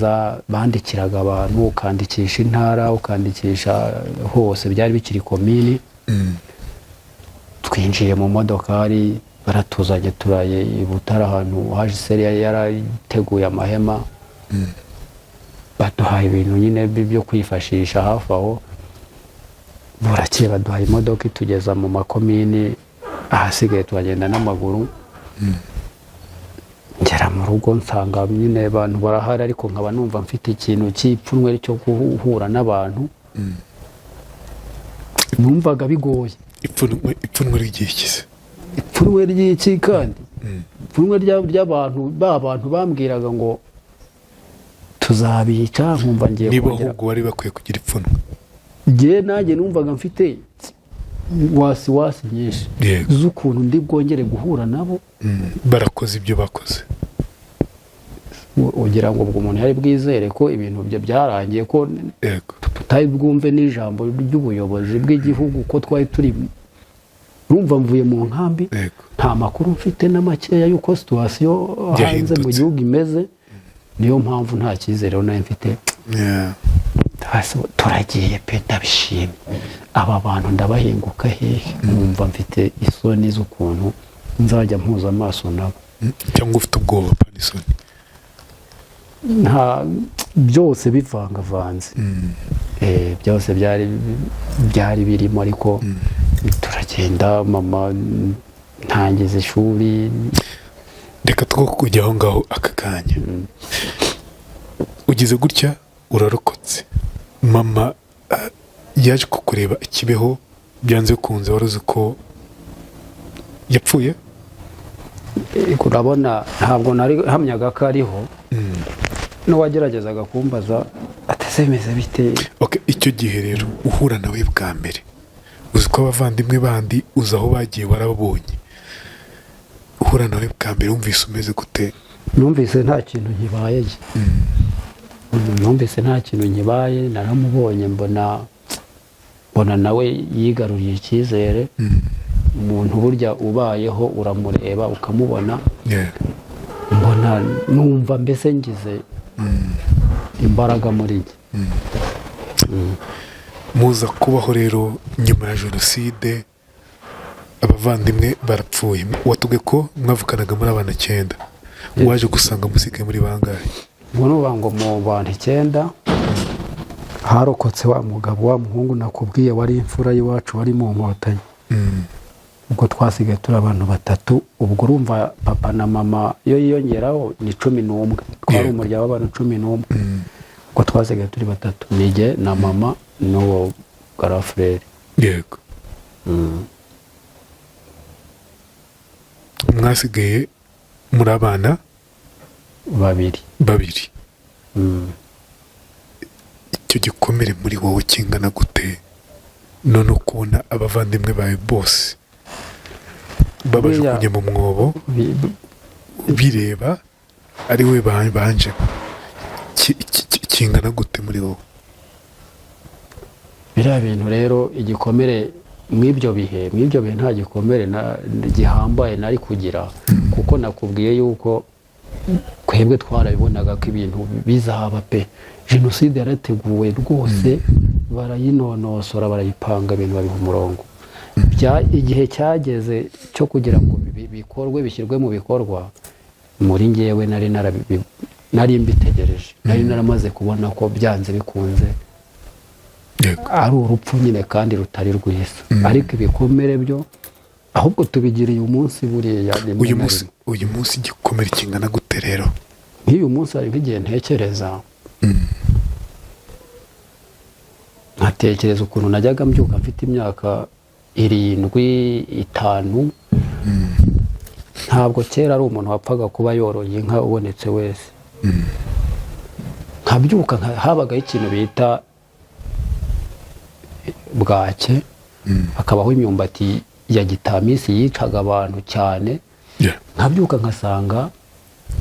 bandikiraga abantu ukandikisha intara ukandikisha hose byari bikiri komini twinjiye mu modokari baratuzanye turaye i Butare ahantu HCR yarateguye amahema baduhaye ibintu nyine byo kwifashisha hafi aho burakeye baduhaye imodoka itugeza mu makomini ahasigaye tuhagenda n'amaguru ngera mu rugo nsanga nyine abantu barahari ariko nkaba numva mfite ikintu cy'ipfunwe cyo guhura n'abantu numvaga bigoye ipfunwe ry'ikize ipfunwe ry'iki kandi ipfunwe ry'abantu bambwiraga ngo tuzabica nkumva ngiye niba ahubwo wari bakwiye kugira ipfunwe ngiye nanjye numvaga mfite wasi nyinshi z'ukuntu ndi bwongere guhura nabo barakoze ibyo bakoze ugira ngo ubwo umuntu yari bwizere ko ibintu bye byarangiye ko tutari bwumve n'ijambo ry'ubuyobozi bw'igihugu ko twari turi rumva mvuye mu nkambi nta makuru mfite na makeya y'uko situwasiyo hanze mu gihugu imeze niyo mpamvu nta cyizere nayo mfite turagiye pe ndabishimye aba bantu ndabahinguka hehe numva mfite isoni z'ukuntu nzajya mpuza amaso nabo cyangwa ufite ubwoba panisoni nta byose bivangavanze byose byari birimo ariko turagenda mama ntangiza ishuri reka two kujya aho ngaho aka kanya ugize gutya urarokotse mama yaje kukureba ikibeho byanze kunze wari uzi ko yapfuye urabona ntabwo nari hamyaga ko ariho n'uwageragezaga kumbaza atese bimeze bite icyo gihe rero uhura nawe bwa mbere uzi ko abavandimwe bandi uzi aho bagiye warababonye uhura nawe bwa mbere wumvise umeze gute numvise nta kintu nkibaye numvise nta kintu nkibaye naramubonye mbona nawe yigaruriye icyizere umuntu burya ubayeho uramureba ukamubona mbona numva mbese ngize imbaraga muri njye muza kubaho rero nyuma ya jenoside abavandimwe barapfuye watubwe ko mwavuganaga muri abana 9 waje gusanga musigaye muri bangahe nuvuga ngo mu bantu 9 harokotse wa mugabo wa muhungu nakubwiye wari imfura y'iwacu wari mu Nkotanyi ubwo twasigaye turi abantu 3 ubwo urumva papa na mama yo yiyongeraho ni 11 twari umuryango w'abantu 11 ubwo twasigaye turi 3 nige na mama n'uwo garafrere yego mwasigaye muri abana babiri icyo gikomere muri wowe kingana gute none ukubona abavandimwe bawe bose babajugunye mu mwobo bireba ari we banje kingana gute muri wowe biriya bintu rero igikomere mw'ibyo bihe nta gikomere gihambaye nari kugira, kuko nakubwiye yuko twebwe twarabibonaga ko ibintu bizaba pe. Jenoside yarateguwe rwose, barayinonosora, barayipanga, ibintu babiha umurongo. Igihe cyageze cyo kugira ngo bikorwe, bishyirwe mu bikorwa, muri ngewe nari mbitegereje, nari naramaze kubona ko byanze bikunze ari urupfu nyine kandi rutari rwiza. Ariko ibikomere byo ahubwo tubigiriye umunsi buriya. Uyu munsi igikomere kingana gute rero? Nk'uyu munsi hari nk'igihe ntekereza, nkatekereza ukuntu najyaga mbyuka mfite imyaka 7, 5. Ntabwo kera ari umuntu wapfaga kuba yoroye inka ubonetse wese. Nkabyuka habagaho ikintu bita bwake, hakabaho imyumbati ya gitamisi yicaga abantu cyane. Nkabyuka nkasanga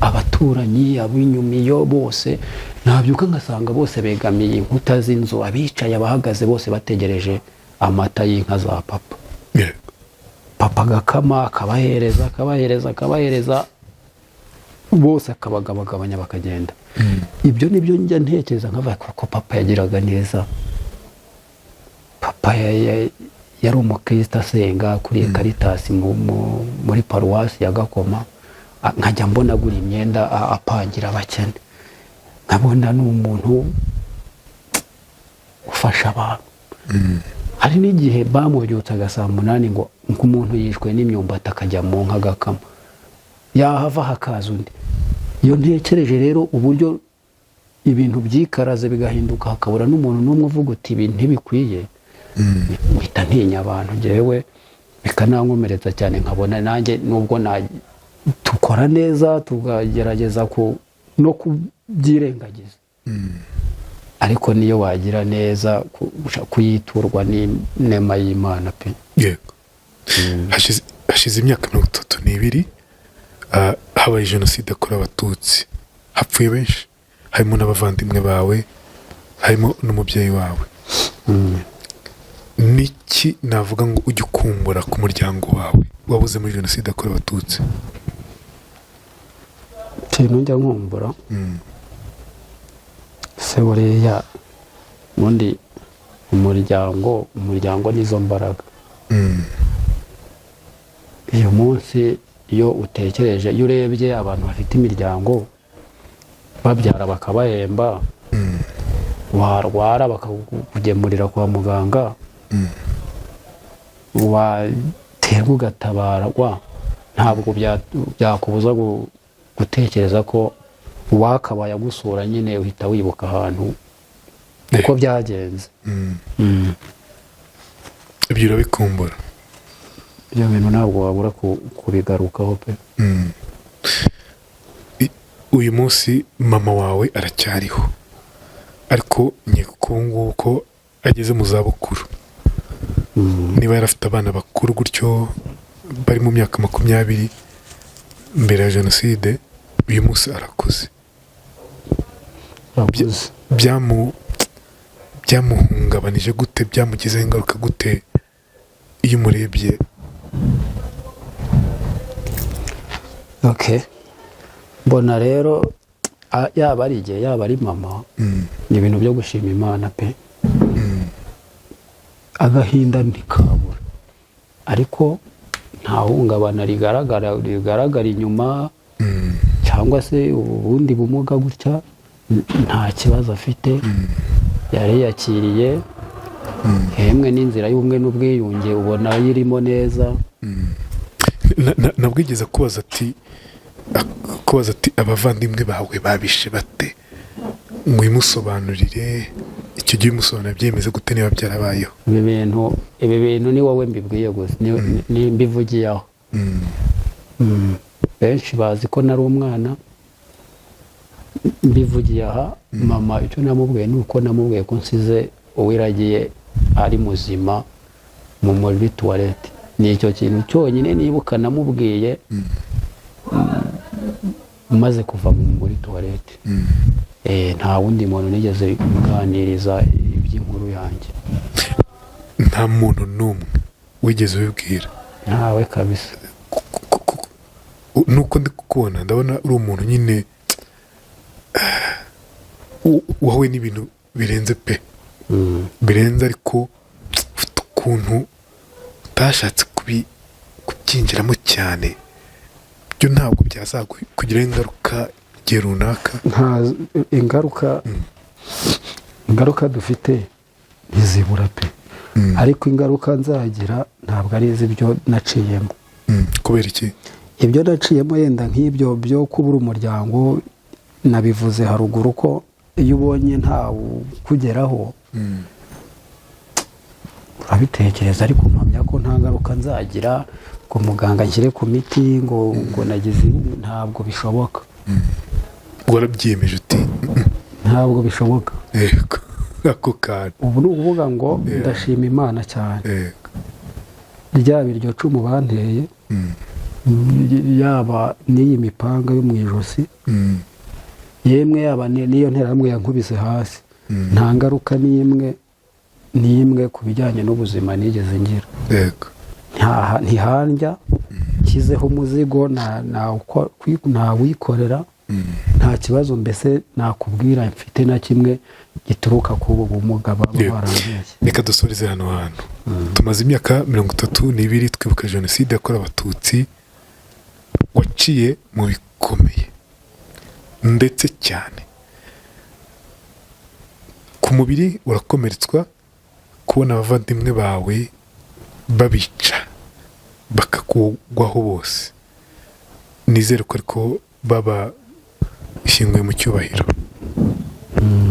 abaturanyi, ab'inyumiyo bose, nabyuka nkasanga bose begamiye inkuta z'inzu, abicaye, abahagaze, bose bategereje amata y'inka za papa. Papa agakama, akabahereza bose, akabagabagabanya bakagenda. Ibyo nibyo njya ntekereza nkavuga ko papa yagiraga neza. Papa yari umukristo asenga kuri Caritas muri paruwasi ya Gakoma. Nkajya mbona agura imyenda apangira abakene, nkabona ni umuntu ufasha abantu. Hari n'igihe bamubyutsaga saa 8 ngo umuntu yishwe n'imyumbati akajya mu nka agakama, yahava hakaza undi. Iyo ntekereje rero uburyo ibintu byikaraze bigahinduka, hakabura n'umuntu n'umwe uvuga uti ibi ntibikwiye, mpita ntinya abantu njyewe, bikanankomeretsa cyane. Nkabona nanjye nubwo tukora neza, tugagerageza no kubyirengagiza, ariko niyo wagira neza kuyiturwa n'inema y'Imana pe. Yego. Hashize imyaka 32 habaye jenoside yakorewe Abatutsi, hapfuye benshi, harimo n'abavandimwe bawe, harimo n'umubyeyi wawe. Niki navuga ngo ujye ukumbura ku muryango wawe wabuze muri jenoside yakorewe Abatutsi? Njya nkumbura se buriya ubundi umuryango nizo mbaraga. Iyo munsi iyo utekereje, iyo urebye abantu bafite imiryango babyara bakabahemba, warwara bakakugemurira kwa muganga, waterwa ugatabarwa, ntabwo byakubuza gutekereza ko wakabaye agusura nyine uhita wibuka ahantu uko byagenze. Ibyo urabikumbura? Ibyo bintu ntabwo wabura kubigarukaho pe. Uyu munsi mama wawe aracyariho, ariko nyikuko ko ageze mu zabukuru. Niba yarafite abana bakuru gutyo bari mu myaka 20 mbere ya jenoside, uyu munsi arakuze. Byamuhungabanije gute? Byamugizeho ingaruka gute iyo umurebye? Mbona rero yaba ari igihe, yaba ari mama, ni ibintu byo gushima Imana pe. Agahinda ntikabura, ariko nta hungabana rigaragara inyuma, cyangwa se ubundi bumuga gutya, nta kibazo afite. Yari yakiriye, hemwe n'inzira y'ubumwe n'ubwiyunge ubona yirimo neza. Nabwigeze kubaza ati abavandimwe bawe babishe bate? Mwimusobanurire, icyo gihe umusobanura byemeze gute niba byarabayeho? Ibi bintu ni wowe mbibwiye gusa, ni mbivugiyeho. Benshi bazi ko nari umwana, mbivugiye aha. Mama icyo namubwiye ni uko namubwiye ko nsize uwiragiye ari muzima muri toilette. Ni icyo kintu cyonyine nibuka namubwiye maze kuva muri toilette. Nta wundi muntu nigeze kuganiriza iby'inkuru yanjye. Nta muntu n'umwe wigeze ubibwira? ntawe kabisa. Nuko ndi kukubona ndabona uri umuntu nyine wahuye n'ibintu birenze pe, birenze, ariko ufite ukuntu utashatse kubyinjiramo cyane. Byo ntabwo byazakugiraho ingaruka igihe runaka? nta ingaruka dufite ntizibura pe, ariko ingaruka nzagira ntabwo ari iz'ibyo naciyemo. Kubera iki? Ibyo naciyemo yenda nk'ibyo byo kubura umuryango, nabivuze haruguru ko iyo ubonye ntawe ukugeraho urabitekereza, ariko mpamya ko nta ngaruka nzagira ngo muganga nshyire ku miti ngo nagize, ntabwo bishoboka. Warabyiyemeje uti ntabwo bishoboka. yego ako kantu ubu ni ukuvuga ngo ndashima Imana cyane. ryaba iryo cumu banteye, yaba n'iyi mipanga yo mu ijosi, yemwe yaba n'iyo nterahamwe yankubise hasi, nta ngaruka n'imwe ku bijyanye n'ubuzima nigeze ngira. Ntihandya, nshyizeho umuzigo nawikorera, nta kibazo mbese nakubwira mfite na kimwe gituruka ku bumuga baba barambeshye. Reka dusoreze hano hantu. Tumaze imyaka 32 twibuka jenoside yakorewe Abatutsi. Waciye mu bikomeye ndetse cyane, ku mubiri urakomeretswa, kubona abavandimwe bawe babica bakakugwaho bose. Nizere ko ariko baba ishyinguye mu cyubahiro.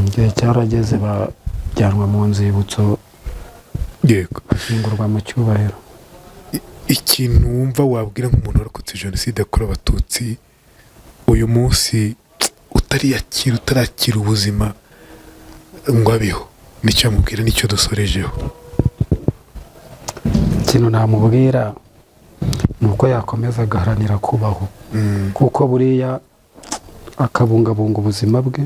Igihe cyarageze bajyanwa mu nzibutso, yego, bashyingurwa mu cyubahiro. Ikintu wumva wabwira nk'umuntu warokotse jenoside yakorewe Abatutsi uyu munsi utarakira ubuzima ngo abeho, nicyo amubwira, nicyo dusorejeho? Ikintu namubwira ni uko yakomeza agaharanira kubaho, kuko buriya akabungabunga ubuzima bwe,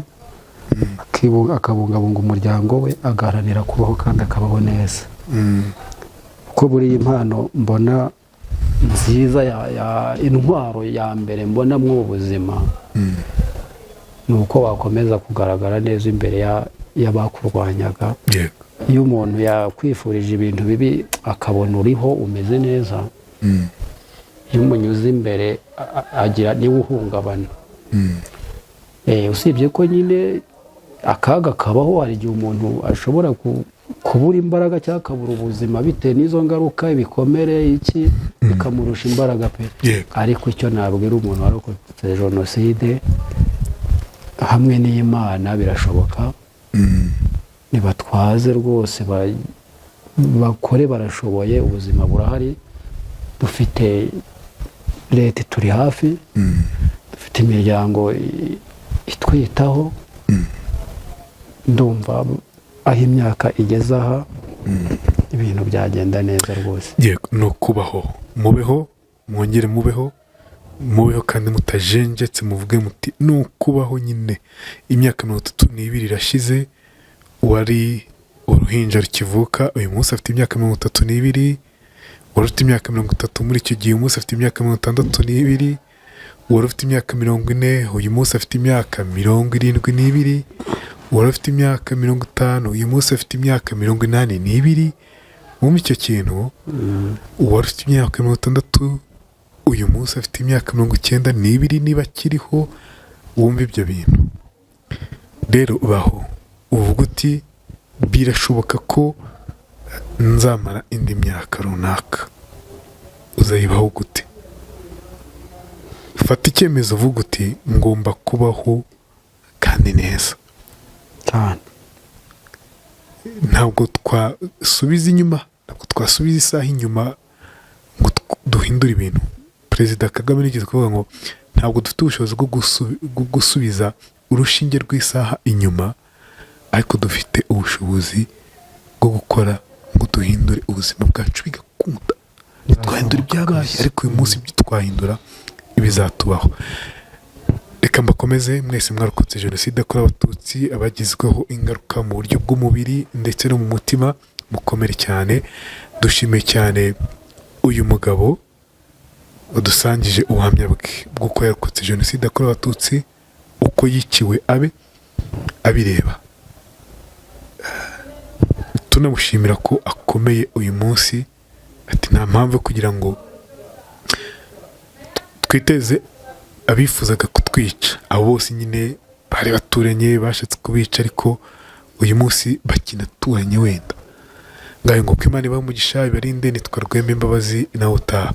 akabungabunga umuryango we, agaharanira kubaho kandi akabaho neza. Kuko buriya impano mbona nziza, intwaro ya mbere mbona mu buzima ni uko wakomeza kugaragara neza imbere y'abakurwanyaga. Iyo umuntu yakwifurije ibintu bibi akabona uriho umeze neza, iyo umunyuze imbere agira niwe uhungabana. Usibye ko nyine akaga kabaho, hari igihe umuntu ashobora kubura imbaraga cyangwa akabura ubuzima bitewe n'izo ngaruka, ibikomere iki bikamurusha imbaraga pe. Ariko icyo nabwira umuntu warokotse jenoside, hamwe n'Imana birashoboka. Nibatwaze rwose, bakore, barashoboye, ubuzima burahari, dufite leta turi hafi, dufite imiryango itwitaho. Ndumva aho imyaka igeze aha ibintu byagenda neza rwose. Yego, no kubaho, mubeho, mwongere mubeho kandi mutajenjetse, muvuge muti ni ukubaho nyine. Imyaka 32 irashize, wari uruhinja rukivuka, uyu munsi afite imyaka 32, wari ufite imyaka 30 muri icyo gihe, uyu munsi afite imyaka 62, wari ufite imyaka 40, uyu munsi afite imyaka 72, wari ufite imyaka 50, uyu munsi afite imyaka 82. Wumva icyo kintu? Wari ufite imyaka 60, uyu munsi afite imyaka 92 niba akiriho. Wumva ibyo bintu rero, baho uvuga uti birashoboka ko nzamara indi myaka runaka. Uzayibaho gute? Fata icyemezo, uvuga uti ngomba kubaho kandi neza cyane. Ntabwo twasubiza inyuma, ntabwo twasubiza isaha inyuma ngo duhindure ibintu. Perezida Kagame nigeze kuvuga ngo ntabwo dufite ubushobozi bwo gusubiza urushinge rw'isaha inyuma, ariko dufite ubushobozi bwo gukora ngo duhindure ubuzima bwacu bigakunda. Twahindura ibyabaye, ariko uyu munsi ibyo twahindura ibizatubaho. Reka mbakomeze mwese mwarokotse jenoside yakorewe Abatutsi, abagizweho ingaruka mu buryo bw'umubiri ndetse no mu mutima. mukomere cyane. Dushimiye cyane uyu mugabo udusangije ubuhamya bwe bw'uko yarokotse jenoside yakorewe abatutsi, uko yiciwe abe abireba. Tunamushimira ko akomeye uyu munsi, ati nta mpamvu kugira ngo twiteze abifuzaga kutwica. Abo bose nyine bari baturanye bashatse kubica, ariko uyu munsi bakinaturanye wenda. Ngayo ngo ko Imana ibahe umugisha, ibarinde. Nitwa Rwemba-Imbabazi, nawe utaha.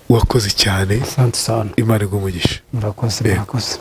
Wakoze cyane. Asante sana. Imana iguhe umugisha. Murakoze.